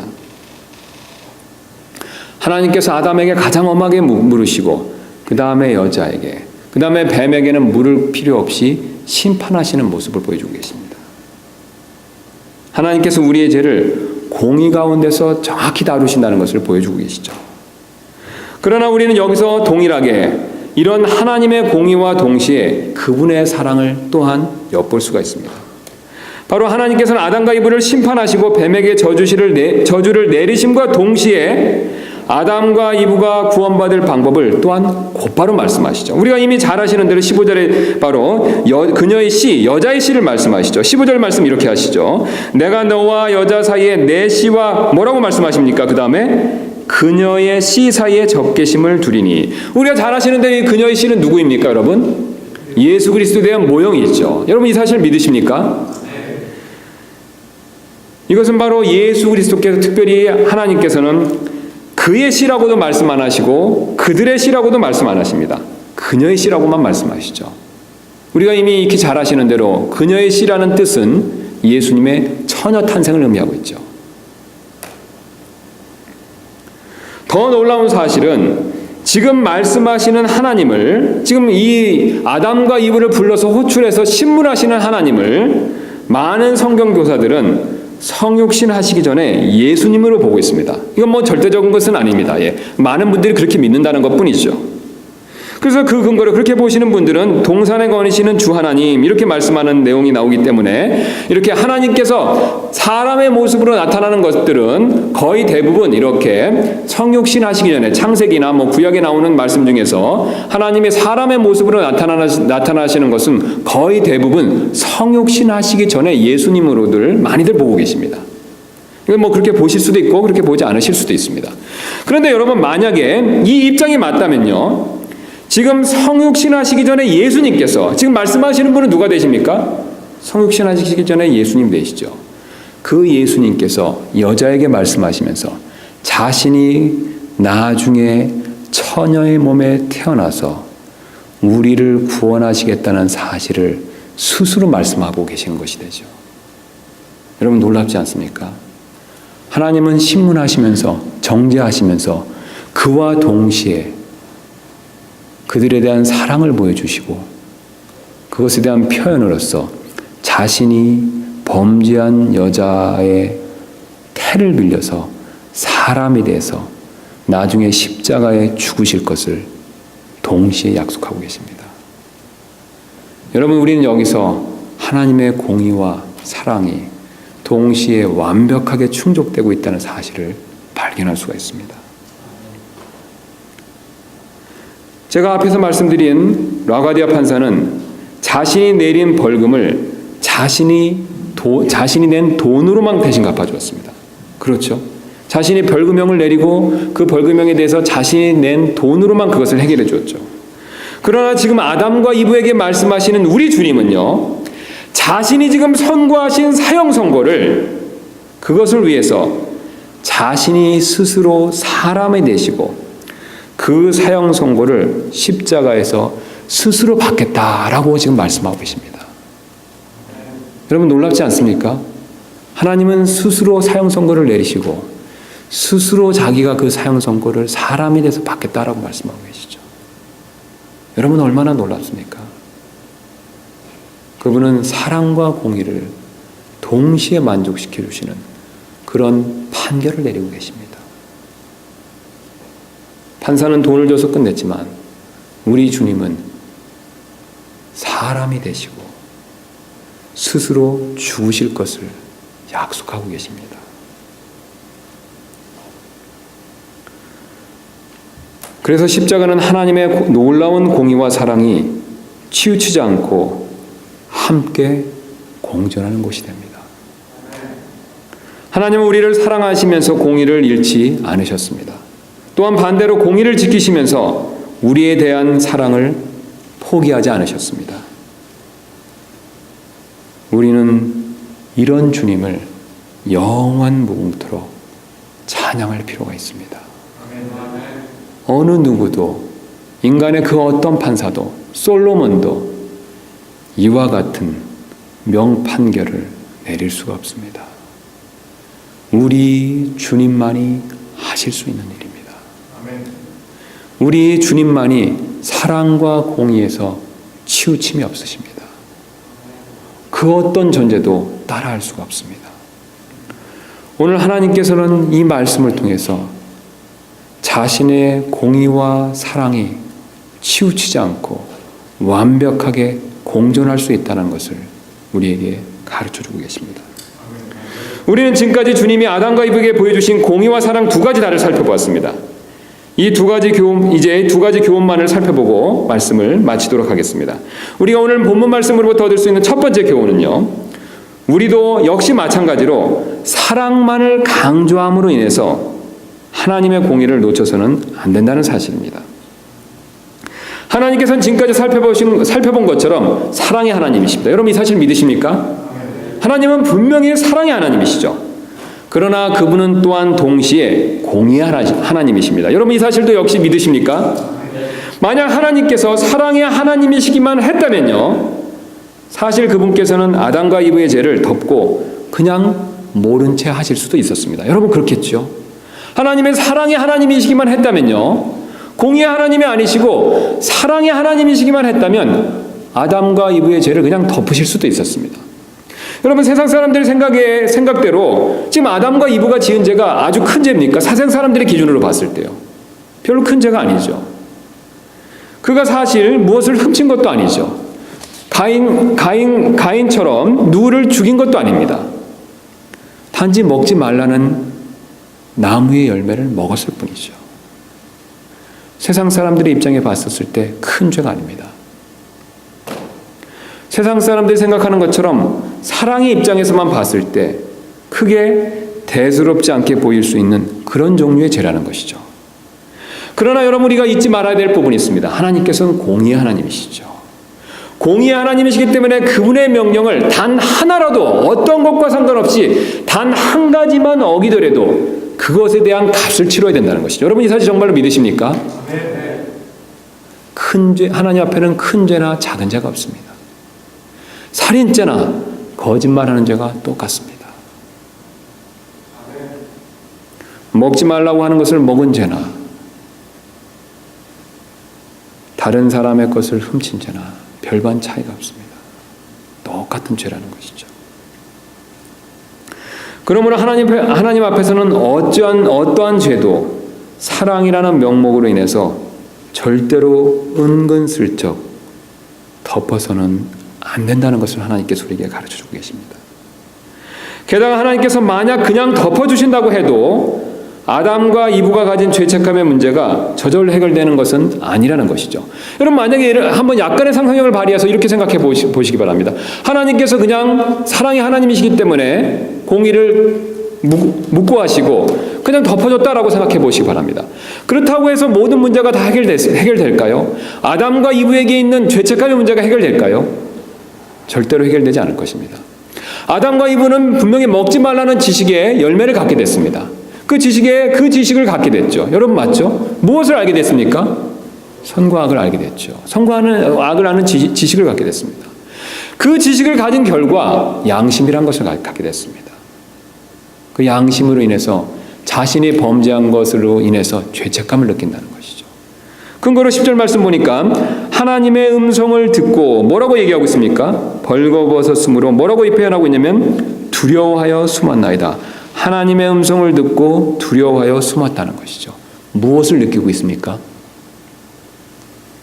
하나님께서 아담에게 가장 엄하게 물으시고 그 다음에 여자에게, 그 다음에 뱀에게는 물을 필요 없이 심판하시는 모습을 보여주고 계십니다. 하나님께서 우리의 죄를 공의 가운데서 정확히 다루신다는 것을 보여주고 계시죠. 그러나 우리는 여기서 동일하게 이런 하나님의 공의와 동시에 그분의 사랑을 또한 엿볼 수가 있습니다. 바로 하나님께서는 아담과 이브를 심판하시고 뱀에게 저주를 내리심과 동시에 아담과 이브가 구원받을 방법을 또한 곧바로 말씀하시죠. 우리가 이미 잘 아시는 대로 15절에 바로 그녀의 씨, 여자의 씨를 말씀하시죠. 15절 말씀 이렇게 하시죠. 내가 너와 여자 사이에 내 씨와 뭐라고 말씀하십니까? 그 다음에 그녀의 씨 사이에 적개심을 두리니. 우리가 잘 아시는 대로 이 그녀의 씨는 누구입니까, 여러분? 예수 그리스도에 대한 모형이 있죠. 여러분 이 사실 믿으십니까? 이것은 바로 예수 그리스도께서 특별히 하나님께서는 그의 씨라고도 말씀 안 하시고 그들의 씨라고도 말씀 안 하십니다. 그녀의 씨라고만 말씀하시죠. 우리가 이미 익히 잘 아시는 대로 그녀의 씨라는 뜻은 예수님의 처녀 탄생을 의미하고 있죠. 더 놀라운 사실은 지금 말씀하시는 하나님을, 지금 이 아담과 이브를 불러서 호출해서 신문하시는 하나님을 많은 성경 교사들은 성육신 하시기 전에 예수님으로 보고 있습니다. 이건 뭐 절대적인 것은 아닙니다. 예. 많은 분들이 그렇게 믿는다는 것 뿐이죠. 그래서 그 근거를 그렇게 보시는 분들은 동산에 거니시는 주 하나님 이렇게 말씀하는 내용이 나오기 때문에 이렇게 하나님께서 사람의 모습으로 나타나는 것들은 거의 대부분 이렇게 성육신 하시기 전에 창세기나 뭐 구약에 나오는 말씀 중에서 하나님의 사람의 모습으로 나타나시는 것은 거의 대부분 성육신 하시기 전에 예수님으로들 많이들 보고 계십니다. 이건 뭐 그렇게 보실 수도 있고 그렇게 보지 않으실 수도 있습니다. 그런데 여러분 만약에 이 입장이 맞다면요, 지금 성육신 하시기 전에 예수님께서, 지금 말씀하시는 분은 누가 되십니까? 성육신 하시기 전에 예수님 되시죠. 그 예수님께서 여자에게 말씀하시면서 자신이 나중에 처녀의 몸에 태어나서 우리를 구원하시겠다는 사실을 스스로 말씀하고 계시는 것이 되죠. 여러분 놀랍지 않습니까? 하나님은 신문하시면서 정죄하시면서 그와 동시에 그들에 대한 사랑을 보여주시고 그것에 대한 표현으로서 자신이 범죄한 여자의 태를 빌려서 사람이 돼서 나중에 십자가에 죽으실 것을 동시에 약속하고 계십니다. 여러분, 우리는 여기서 하나님의 공의와 사랑이 동시에 완벽하게 충족되고 있다는 사실을 발견할 수가 있습니다. 제가 앞에서 말씀드린 라가디아 판사는 자신이 내린 벌금을 자신이 낸 돈으로만 대신 갚아주었습니다. 그렇죠? 자신이 벌금형을 내리고 그 벌금형에 대해서 자신이 낸 돈으로만 그것을 해결해 주었죠. 그러나 지금 아담과 이브에게 말씀하시는 우리 주님은요, 자신이 지금 선고하신 사형 선고를 그것을 위해서 자신이 스스로 사람이 되시고 그 사형 선고를 십자가에서 스스로 받겠다라고 지금 말씀하고 계십니다. 여러분 놀랍지 않습니까? 하나님은 스스로 사형 선고를 내리시고 스스로 자기가 그 사형 선고를 사람이 돼서 받겠다라고 말씀하고 계시죠. 여러분 얼마나 놀랍습니까? 그분은 사랑과 공의를 동시에 만족시켜 주시는 그런 판결을 내리고 계십니다. 판사는 돈을 줘서 끝냈지만 우리 주님은 사람이 되시고 스스로 죽으실 것을 약속하고 계십니다. 그래서 십자가는 하나님의 놀라운 공의와 사랑이 치우치지 않고 함께 공존하는 곳이 됩니다. 하나님은 우리를 사랑하시면서 공의를 잃지 않으셨습니다. 또한 반대로 공의를 지키시면서 우리에 대한 사랑을 포기하지 않으셨습니다. 우리는 이런 주님을 영원 무궁토록 찬양할 필요가 있습니다. 어느 누구도 인간의 그 어떤 판사도 솔로몬도 이와 같은 명판결을 내릴 수가 없습니다. 우리 주님만이 하실 수 있는 일입니다. 우리 주님만이 사랑과 공의에서 치우침이 없으십니다. 그 어떤 존재도 따라할 수가 없습니다. 오늘 하나님께서는 이 말씀을 통해서 자신의 공의와 사랑이 치우치지 않고 완벽하게 공존할 수 있다는 것을 우리에게 가르쳐주고 계십니다. 우리는 지금까지 주님이 아담과 이브에게 보여주신 공의와 사랑 두 가지 다를 살펴보았습니다. 이 두 가지 이제 두 가지 교훈만을 살펴보고 말씀을 마치도록 하겠습니다. 우리가 오늘 본문 말씀으로부터 얻을 수 있는 첫 번째 교훈은요, 우리도 역시 마찬가지로 사랑만을 강조함으로 인해서 하나님의 공의를 놓쳐서는 안 된다는 사실입니다. 하나님께서는 지금까지 살펴본 것처럼 사랑의 하나님이십니다. 여러분 이 사실 믿으십니까? 하나님은 분명히 사랑의 하나님이시죠. 그러나 그분은 또한 동시에 공의의 하나님이십니다. 여러분 이 사실도 역시 믿으십니까? 만약 하나님께서 사랑의 하나님이시기만 했다면요, 사실 그분께서는 아담과 이브의 죄를 덮고 그냥 모른 채 하실 수도 있었습니다. 여러분 그렇겠죠? 하나님의 사랑의 하나님이시기만 했다면요, 공의의 하나님이 아니시고 사랑의 하나님이시기만 했다면 아담과 이브의 죄를 그냥 덮으실 수도 있었습니다. 여러분 세상 사람들의 생각대로 지금 아담과 이브가 지은 죄가 아주 큰 죄입니까? 세상 사람들의 기준으로 봤을 때요, 별로 큰 죄가 아니죠. 그가 사실 무엇을 훔친 것도 아니죠. 가인처럼 누구를 죽인 것도 아닙니다. 단지 먹지 말라는 나무의 열매를 먹었을 뿐이죠. 세상 사람들의 입장에 봤었을 때 큰 죄가 아닙니다. 세상 사람들이 생각하는 것처럼 사랑의 입장에서만 봤을 때 크게 대수롭지 않게 보일 수 있는 그런 종류의 죄라는 것이죠. 그러나 여러분 우리가 잊지 말아야 될 부분이 있습니다. 하나님께서는 공의의 하나님이시죠. 공의의 하나님이시기 때문에 그분의 명령을 단 하나라도 어떤 것과 상관없이 단 한 가지만 어기더라도 그것에 대한 값을 치러야 된다는 것이죠. 여러분 이 사실 정말로 믿으십니까? 큰 죄, 하나님 앞에는 큰 죄나 작은 죄가 없습니다. 살인죄나 거짓말하는 죄가 똑같습니다. 먹지 말라고 하는 것을 먹은 죄나 다른 사람의 것을 훔친 죄나 별반 차이가 없습니다. 똑같은 죄라는 것이죠. 그러므로 하나님 앞에서는 어떠한 죄도 사랑이라는 명목으로 인해서 절대로 은근슬쩍 덮어서는 안 된다는 것을 하나님께서 우리에게 가르쳐주고 계십니다. 게다가 하나님께서 만약 그냥 덮어주신다고 해도 아담과 이브가 가진 죄책감의 문제가 저절로 해결되는 것은 아니라는 것이죠. 여러분, 만약에 한번 약간의 상상력을 발휘해서 이렇게 생각해 보시기 바랍니다. 하나님께서 그냥 사랑의 하나님이시기 때문에 공의를 묵고하시고 그냥 덮어줬다라고 생각해 보시기 바랍니다. 그렇다고 해서 모든 문제가 다 해결될까요? 아담과 이브에게 있는 죄책감의 문제가 해결될까요? 절대로 해결되지 않을 것입니다. 아담과 이브는 분명히 먹지 말라는 지식의 열매를 갖게 됐습니다. 그 지식을 갖게 됐죠. 여러분 맞죠? 무엇을 알게 됐습니까? 선과 악을 알게 됐죠. 선과 악을 아는 지식을 갖게 됐습니다. 그 지식을 가진 결과 양심이란 것을 갖게 됐습니다. 그 양심으로 인해서 자신이 범죄한 것으로 인해서 죄책감을 느낀다는 것이죠. 근거로 10절 말씀 보니까 하나님의 음성을 듣고 뭐라고 얘기하고 있습니까? 벌거벗었으므로 뭐라고 표현하고 있냐면 두려워하여 숨었나이다. 하나님의 음성을 듣고 두려워하여 숨었다는 것이죠. 무엇을 느끼고 있습니까?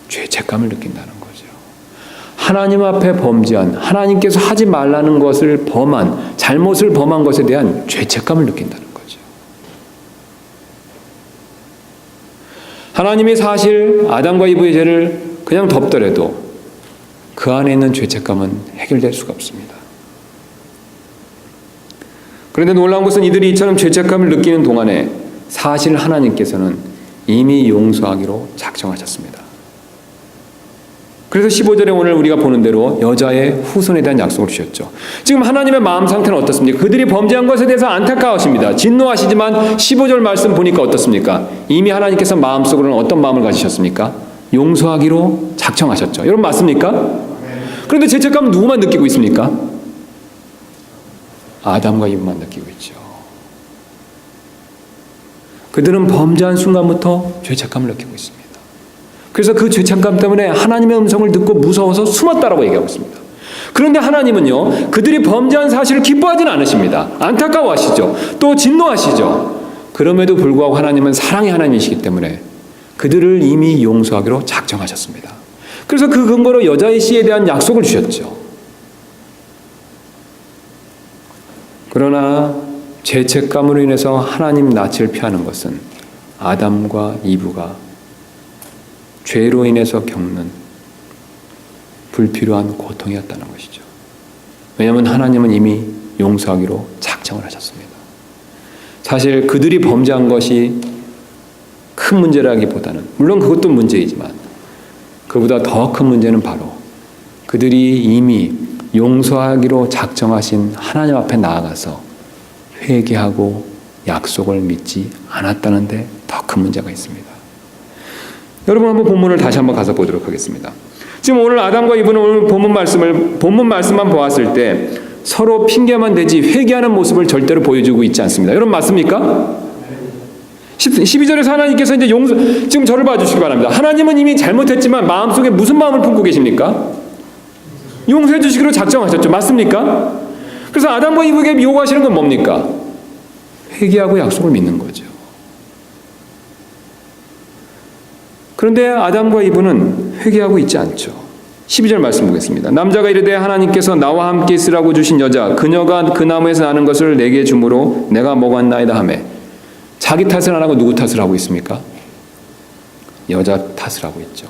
죄책감을 느낀다는 거죠. 하나님 앞에 범죄한, 하나님께서 하지 말라는 것을 잘못을 범한 것에 대한 죄책감을 느낀다는 거죠. 하나님이 사실 아담과 이브의 죄를 그냥 덮더라도 그 안에 있는 죄책감은 해결될 수가 없습니다. 그런데 놀라운 것은 이들이 이처럼 죄책감을 느끼는 동안에 사실 하나님께서는 이미 용서하기로 작정하셨습니다. 그래서 15절에 오늘 우리가 보는 대로 여자의 후손에 대한 약속을 주셨죠. 지금 하나님의 마음 상태는 어떻습니까? 그들이 범죄한 것에 대해서 안타까워하십니다. 진노하시지만 15절 말씀 보니까 어떻습니까? 이미 하나님께서 마음속으로는 어떤 마음을 가지셨습니까? 용서하기로 작정하셨죠. 여러분 맞습니까? 그런데 죄책감은 누구만 느끼고 있습니까? 아담과 이브만 느끼고 있죠. 그들은 범죄한 순간부터 죄책감을 느끼고 있습니다. 그래서 그 죄책감 때문에 하나님의 음성을 듣고 무서워서 숨었다라고 얘기하고 있습니다. 그런데 하나님은요, 그들이 범죄한 사실을 기뻐하지는 않으십니다. 안타까워하시죠. 또 진노하시죠. 그럼에도 불구하고 하나님은 사랑의 하나님이시기 때문에 그들을 이미 용서하기로 작정하셨습니다. 그래서 그 근거로 여자의 씨에 대한 약속을 주셨죠. 그러나 죄책감으로 인해서 하나님 낯을 피하는 것은 아담과 이브가 죄로 인해서 겪는 불필요한 고통이었다는 것이죠. 왜냐하면 하나님은 이미 용서하기로 작정을 하셨습니다. 사실 그들이 범죄한 것이 큰 문제라기보다는, 물론 그것도 문제이지만 그보다 더 큰 문제는 바로 그들이 이미 용서하기로 작정하신 하나님 앞에 나아가서 회개하고 약속을 믿지 않았다는 데 더 큰 문제가 있습니다. 여러분 한번 본문을 다시 한번 가서 보도록 하겠습니다. 지금 오늘 아담과 이브는 오늘 본문 말씀만 보았을 때 서로 핑계만 대지 회개하는 모습을 절대로 보여주고 있지 않습니다. 여러분 맞습니까? 12절에서 하나님께서 이제 지금 저를 봐주시기 바랍니다. 하나님은 이미 잘못했지만 마음속에 무슨 마음을 품고 계십니까? 용서해 주시기로 작정하셨죠. 맞습니까? 그래서 아담과 이브에게 요구하시는 건 뭡니까? 회개하고 약속을 믿는 거죠. 그런데 아담과 이브는 회개하고 있지 않죠. 12절 말씀 보겠습니다. 남자가 이르되 하나님께서 나와 함께 있으라고 주신 여자 그녀가 그 나무에서 나는 것을 내게 주므로 내가 먹었나이다 하매, 자기 탓을 안 하고 누구 탓을 하고 있습니까? 여자 탓을 하고 있죠.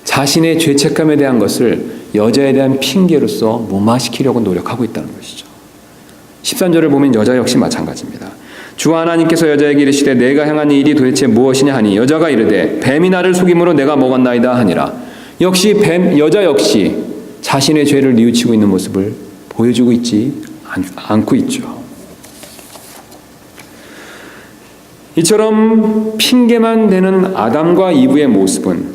자신의 죄책감에 대한 것을 여자에 대한 핑계로서 무마시키려고 노력하고 있다는 것이죠. 13절을 보면 여자 역시 마찬가지입니다. 주 하나님께서 여자에게 이르시되 내가 행한 일이 도대체 무엇이냐 하니 여자가 이르되 뱀이 나를 속임으로 내가 먹었나이다 하니라. 역시 여자 역시 자신의 죄를 뉘우치고 있는 모습을 보여주고 있지 않고 있죠. 이처럼 핑계만 대는 아담과 이브의 모습은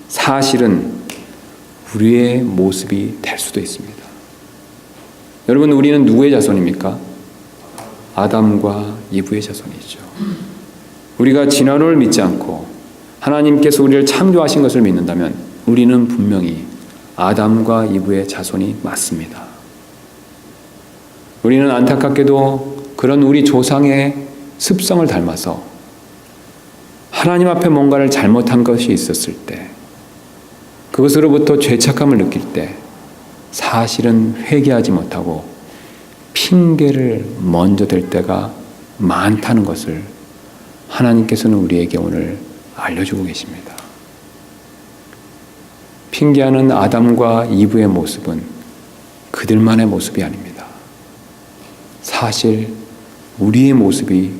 사실은 우리의 모습이 될 수도 있습니다. 여러분 우리는 누구의 자손입니까? 아담과 이브의 자손이죠. 우리가 진화론을 믿지 않고 하나님께서 우리를 창조하신 것을 믿는다면 우리는 분명히 아담과 이브의 자손이 맞습니다. 우리는 안타깝게도 그런 우리 조상의 습성을 닮아서 하나님 앞에 뭔가를 잘못한 것이 있었을 때, 그것으로부터 죄책감을 느낄 때 사실은 회개하지 못하고 핑계를 먼저 댈 때가 많다는 것을 하나님께서는 우리에게 오늘 알려주고 계십니다. 핑계하는 아담과 이브의 모습은 그들만의 모습이 아닙니다. 사실 우리의 모습이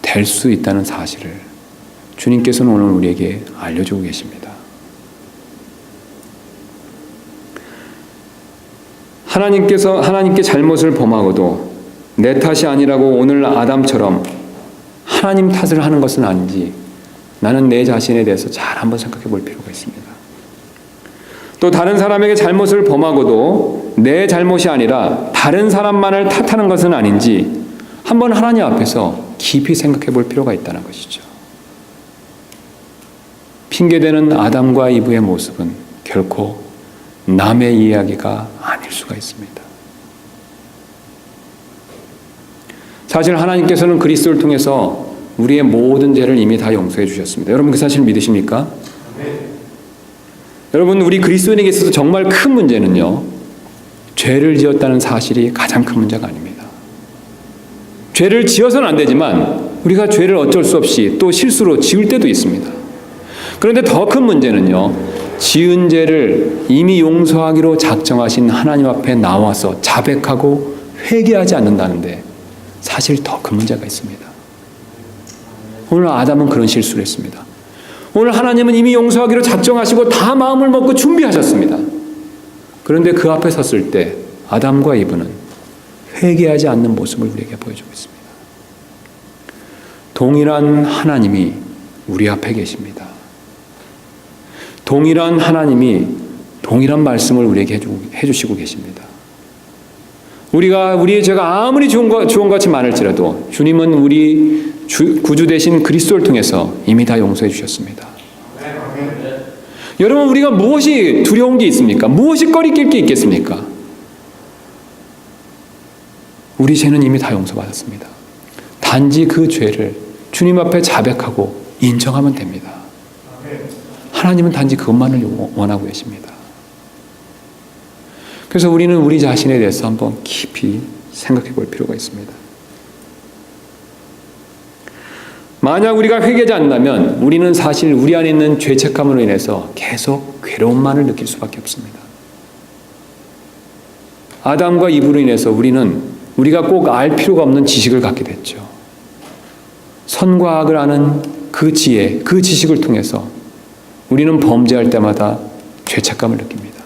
될 수 있다는 사실을 주님께서는 오늘 우리에게 알려주고 계십니다. 하나님께 잘못을 범하고도 내 탓이 아니라고 오늘 아담처럼 하나님 탓을 하는 것은 아닌지 나는 내 자신에 대해서 잘 한번 생각해 볼 필요가 있습니다. 또 다른 사람에게 잘못을 범하고도 내 잘못이 아니라 다른 사람만을 탓하는 것은 아닌지 한번 하나님 앞에서 깊이 생각해 볼 필요가 있다는 것이죠. 핑계대는 아담과 이브의 모습은 결코 남의 이야기가 아닐 수가 있습니다. 사실 하나님께서는 그리스도를 통해서 우리의 모든 죄를 이미 다 용서해 주셨습니다. 여러분 그 사실 믿으십니까? 네. 여러분 우리 그리스도인에게 있어서 정말 큰 문제는요, 죄를 지었다는 사실이 가장 큰 문제가 아닙니다. 죄를 지어서는 안 되지만 우리가 죄를 어쩔 수 없이 또 실수로 지을 때도 있습니다. 그런데 더 큰 문제는요, 지은 죄를 이미 용서하기로 작정하신 하나님 앞에 나와서 자백하고 회개하지 않는다는데 사실 더 큰 문제가 있습니다. 오늘 아담은 그런 실수를 했습니다. 오늘 하나님은 이미 용서하기로 작정하시고 다 마음을 먹고 준비하셨습니다. 그런데 그 앞에 섰을 때 아담과 이브는 회개하지 않는 모습을 우리에게 보여주고 있습니다. 동일한 하나님이 우리 앞에 계십니다. 동일한 하나님이 동일한 말씀을 우리에게 해주시고 계십니다. 우리의 죄가 아무리 좋은 것 같이 많을지라도 주님은 우리 구주 되신 그리스도를 통해서 이미 다 용서해 주셨습니다. 여러분 우리가 무엇이 두려운 게 있습니까? 무엇이 꺼리낄 게 있겠습니까? 우리 죄는 이미 다 용서받았습니다. 단지 그 죄를 주님 앞에 자백하고 인정하면 됩니다. 하나님은 단지 그것만을 원하고 계십니다. 그래서 우리는 우리 자신에 대해서 한번 깊이 생각해 볼 필요가 있습니다. 만약 우리가 회개하지 않는다면 우리는 사실 우리 안에 있는 죄책감으로 인해서 계속 괴로움만을 느낄 수밖에 없습니다. 아담과 이브로 인해서 우리가 꼭 알 필요가 없는 지식을 갖게 됐죠. 선과 악을 아는 그 지혜, 그 지식을 통해서 우리는 범죄할 때마다 죄책감을 느낍니다.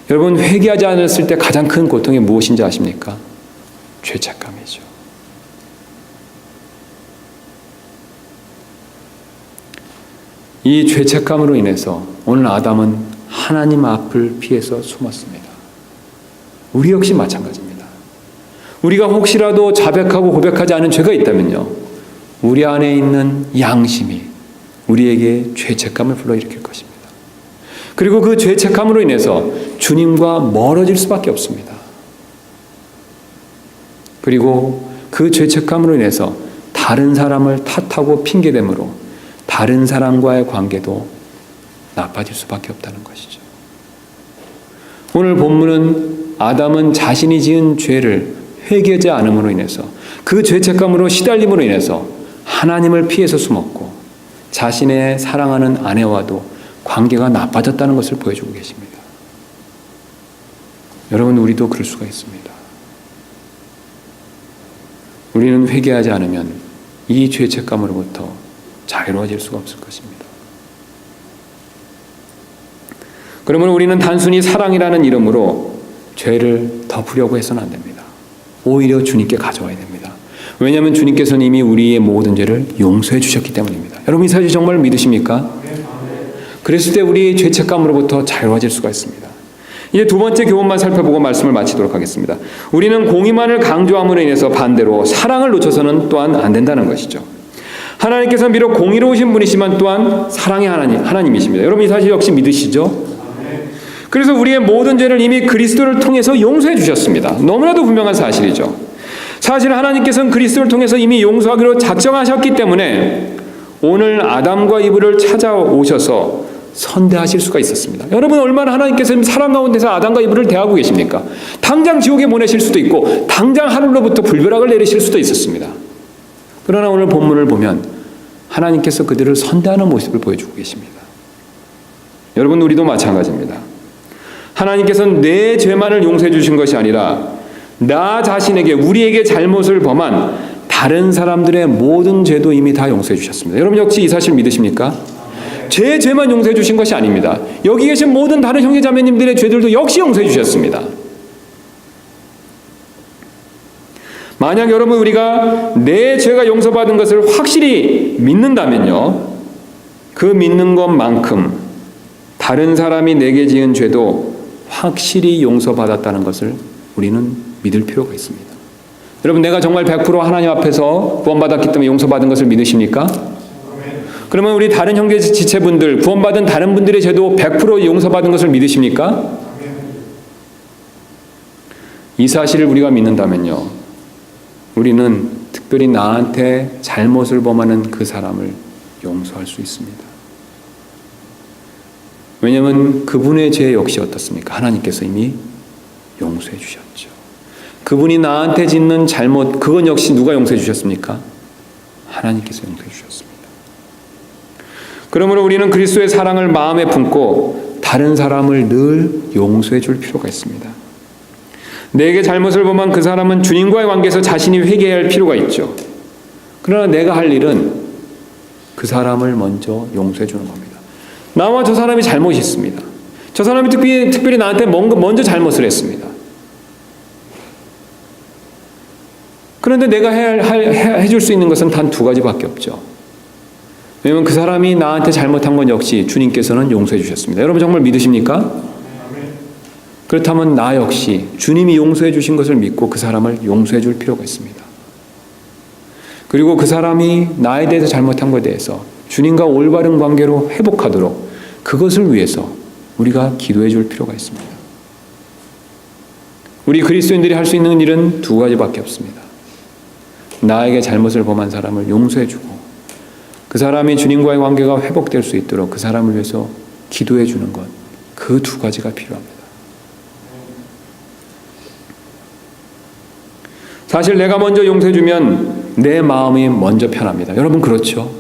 여러분 회개하지 않았을 때 가장 큰 고통이 무엇인지 아십니까? 죄책감이죠. 이 죄책감으로 인해서 오늘 아담은 하나님 앞을 피해서 숨었습니다. 우리 역시 마찬가지입니다. 우리가 혹시라도 자백하고 고백하지 않은 죄가 있다면요, 우리 안에 있는 양심이 우리에게 죄책감을 불러일으킬 것입니다. 그리고 그 죄책감으로 인해서 주님과 멀어질 수밖에 없습니다. 그리고 그 죄책감으로 인해서 다른 사람을 탓하고 핑계대므로 다른 사람과의 관계도 나빠질 수밖에 없다는 것이죠. 오늘 본문은 아담은 자신이 지은 죄를 회개하지 않음으로 인해서 그 죄책감으로 시달림으로 인해서 하나님을 피해서 숨었고 자신의 사랑하는 아내와도 관계가 나빠졌다는 것을 보여주고 계십니다. 여러분 우리도 그럴 수가 있습니다. 우리는 회개하지 않으면 이 죄책감으로부터 자유로워질 수가 없을 것입니다. 그러면 우리는 단순히 사랑이라는 이름으로 죄를 덮으려고 해서는 안 됩니다. 오히려 주님께 가져와야 됩니다. 왜냐하면 주님께서는 이미 우리의 모든 죄를 용서해 주셨기 때문입니다. 여러분 이 사실 정말 믿으십니까? 그랬을 때 우리 죄책감으로부터 자유로워질 수가 있습니다. 이제 두 번째 교훈만 살펴보고 말씀을 마치도록 하겠습니다. 우리는 공의만을 강조함으로 인해서 반대로 사랑을 놓쳐서는 또한 안 된다는 것이죠. 하나님께서 비록 공의로우신 분이시지만 또한 사랑의 하나님이십니다. 여러분 이 사실 역시 믿으시죠? 그래서 우리의 모든 죄를 이미 그리스도를 통해서 용서해 주셨습니다. 너무나도 분명한 사실이죠. 사실 하나님께서는 그리스도를 통해서 이미 용서하기로 작정하셨기 때문에 오늘 아담과 이브를 찾아오셔서 선대하실 수가 있었습니다. 여러분 얼마나 하나님께서 사랑 가운데서 아담과 이브를 대하고 계십니까? 당장 지옥에 보내실 수도 있고 당장 하늘로부터 불벼락을 내리실 수도 있었습니다. 그러나 오늘 본문을 보면 하나님께서 그들을 선대하는 모습을 보여주고 계십니다. 여러분 우리도 마찬가지입니다. 하나님께서는 내 죄만을 용서해 주신 것이 아니라 나 자신에게 우리에게 잘못을 범한 다른 사람들의 모든 죄도 이미 다 용서해 주셨습니다. 여러분 역시 이 사실 믿으십니까? 제 죄만 용서해 주신 것이 아닙니다. 여기 계신 모든 다른 형제 자매님들의 죄들도 역시 용서해 주셨습니다. 만약 여러분 우리가 내 죄가 용서받은 것을 확실히 믿는다면요, 그 믿는 것만큼 다른 사람이 내게 지은 죄도 확실히 용서받았다는 것을 우리는 믿을 필요가 있습니다. 여러분 내가 정말 100% 하나님 앞에서 구원받았기 때문에 용서받은 것을 믿으십니까? 그러면 우리 다른 형제 지체분들, 구원받은 다른 분들의 죄도 100% 용서받은 것을 믿으십니까? 이 사실을 우리가 믿는다면요, 우리는 특별히 나한테 잘못을 범하는 그 사람을 용서할 수 있습니다. 왜냐하면 그분의 죄 역시 어떻습니까? 하나님께서 이미 용서해 주셨죠. 그분이 나한테 짓는 잘못, 그건 역시 누가 용서해 주셨습니까? 하나님께서 용서해 주셨습니다. 그러므로 우리는 그리스도의 사랑을 마음에 품고 다른 사람을 늘 용서해 줄 필요가 있습니다. 내게 잘못을 범한 그 사람은 주님과의 관계에서 자신이 회개해야 할 필요가 있죠. 그러나 내가 할 일은 그 사람을 먼저 용서해 주는 겁니다. 나와 저 사람이 잘못이 있습니다. 저 사람이 특별히 나한테 먼저 잘못을 했습니다. 그런데 내가 해줄 수 있는 것은 단 두 가지밖에 없죠. 왜냐하면 그 사람이 나한테 잘못한 건 역시 주님께서는 용서해 주셨습니다. 여러분 정말 믿으십니까? 그렇다면 나 역시 주님이 용서해 주신 것을 믿고 그 사람을 용서해 줄 필요가 있습니다. 그리고 그 사람이 나에 대해서 잘못한 것에 대해서 주님과 올바른 관계로 회복하도록 그것을 위해서 우리가 기도해 줄 필요가 있습니다. 우리 그리스도인들이 할 수 있는 일은 두 가지밖에 없습니다. 나에게 잘못을 범한 사람을 용서해 주고 그 사람이 주님과의 관계가 회복될 수 있도록 그 사람을 위해서 기도해 주는 것, 그 두 가지가 필요합니다. 사실 내가 먼저 용서해 주면 내 마음이 먼저 편합니다. 여러분 그렇죠?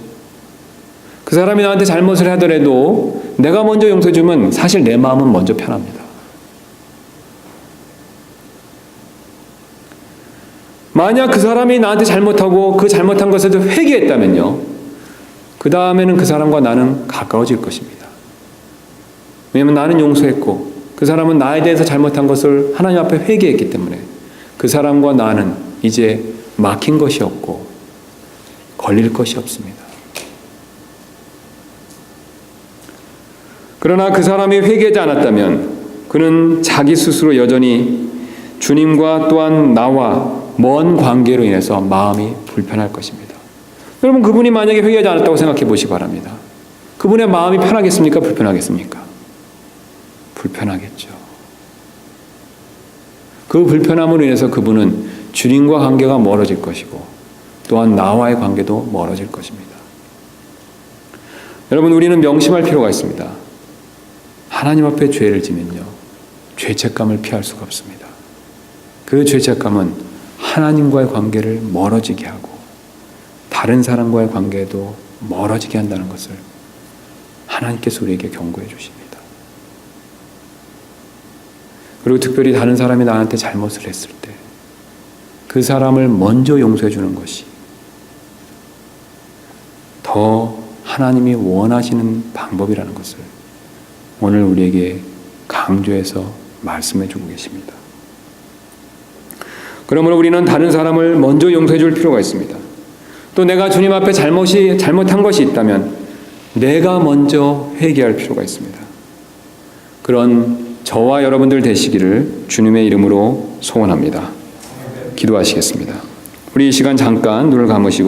그 사람이 나한테 잘못을 하더라도 내가 먼저 용서해 주면 사실 내 마음은 먼저 편합니다. 만약 그 사람이 나한테 잘못하고 그 잘못한 것에 대해서 회개했다면요, 그 다음에는 그 사람과 나는 가까워질 것입니다. 왜냐하면 나는 용서했고 그 사람은 나에 대해서 잘못한 것을 하나님 앞에 회개했기 때문에 그 사람과 나는 이제 막힌 것이 없고 걸릴 것이 없습니다. 그러나 그 사람이 회개하지 않았다면 그는 자기 스스로 여전히 주님과 또한 나와 먼 관계로 인해서 마음이 불편할 것입니다. 여러분 그분이 만약에 회개하지 않았다고 생각해 보시기 바랍니다. 그분의 마음이 편하겠습니까? 불편하겠습니까? 불편하겠죠. 그 불편함으로 인해서 그분은 주님과 관계가 멀어질 것이고 또한 나와의 관계도 멀어질 것입니다. 여러분 우리는 명심할 필요가 있습니다. 하나님 앞에 죄를 지면요, 죄책감을 피할 수가 없습니다. 그 죄책감은 하나님과의 관계를 멀어지게 하고 다른 사람과의 관계도 멀어지게 한다는 것을 하나님께서 우리에게 경고해 주십니다. 그리고 특별히 다른 사람이 나한테 잘못을 했을 때 그 사람을 먼저 용서해 주는 것이 더 하나님이 원하시는 방법이라는 것을 오늘 우리에게 강조해서 말씀해 주고 계십니다. 그러므로 우리는 다른 사람을 먼저 용서해 줄 필요가 있습니다. 또 내가 주님 앞에 잘못한 것이 있다면 내가 먼저 회개할 필요가 있습니다. 그런 저와 여러분들 되시기를 주님의 이름으로 소원합니다. 기도하시겠습니다. 우리 이 시간 잠깐 눈을 감으시고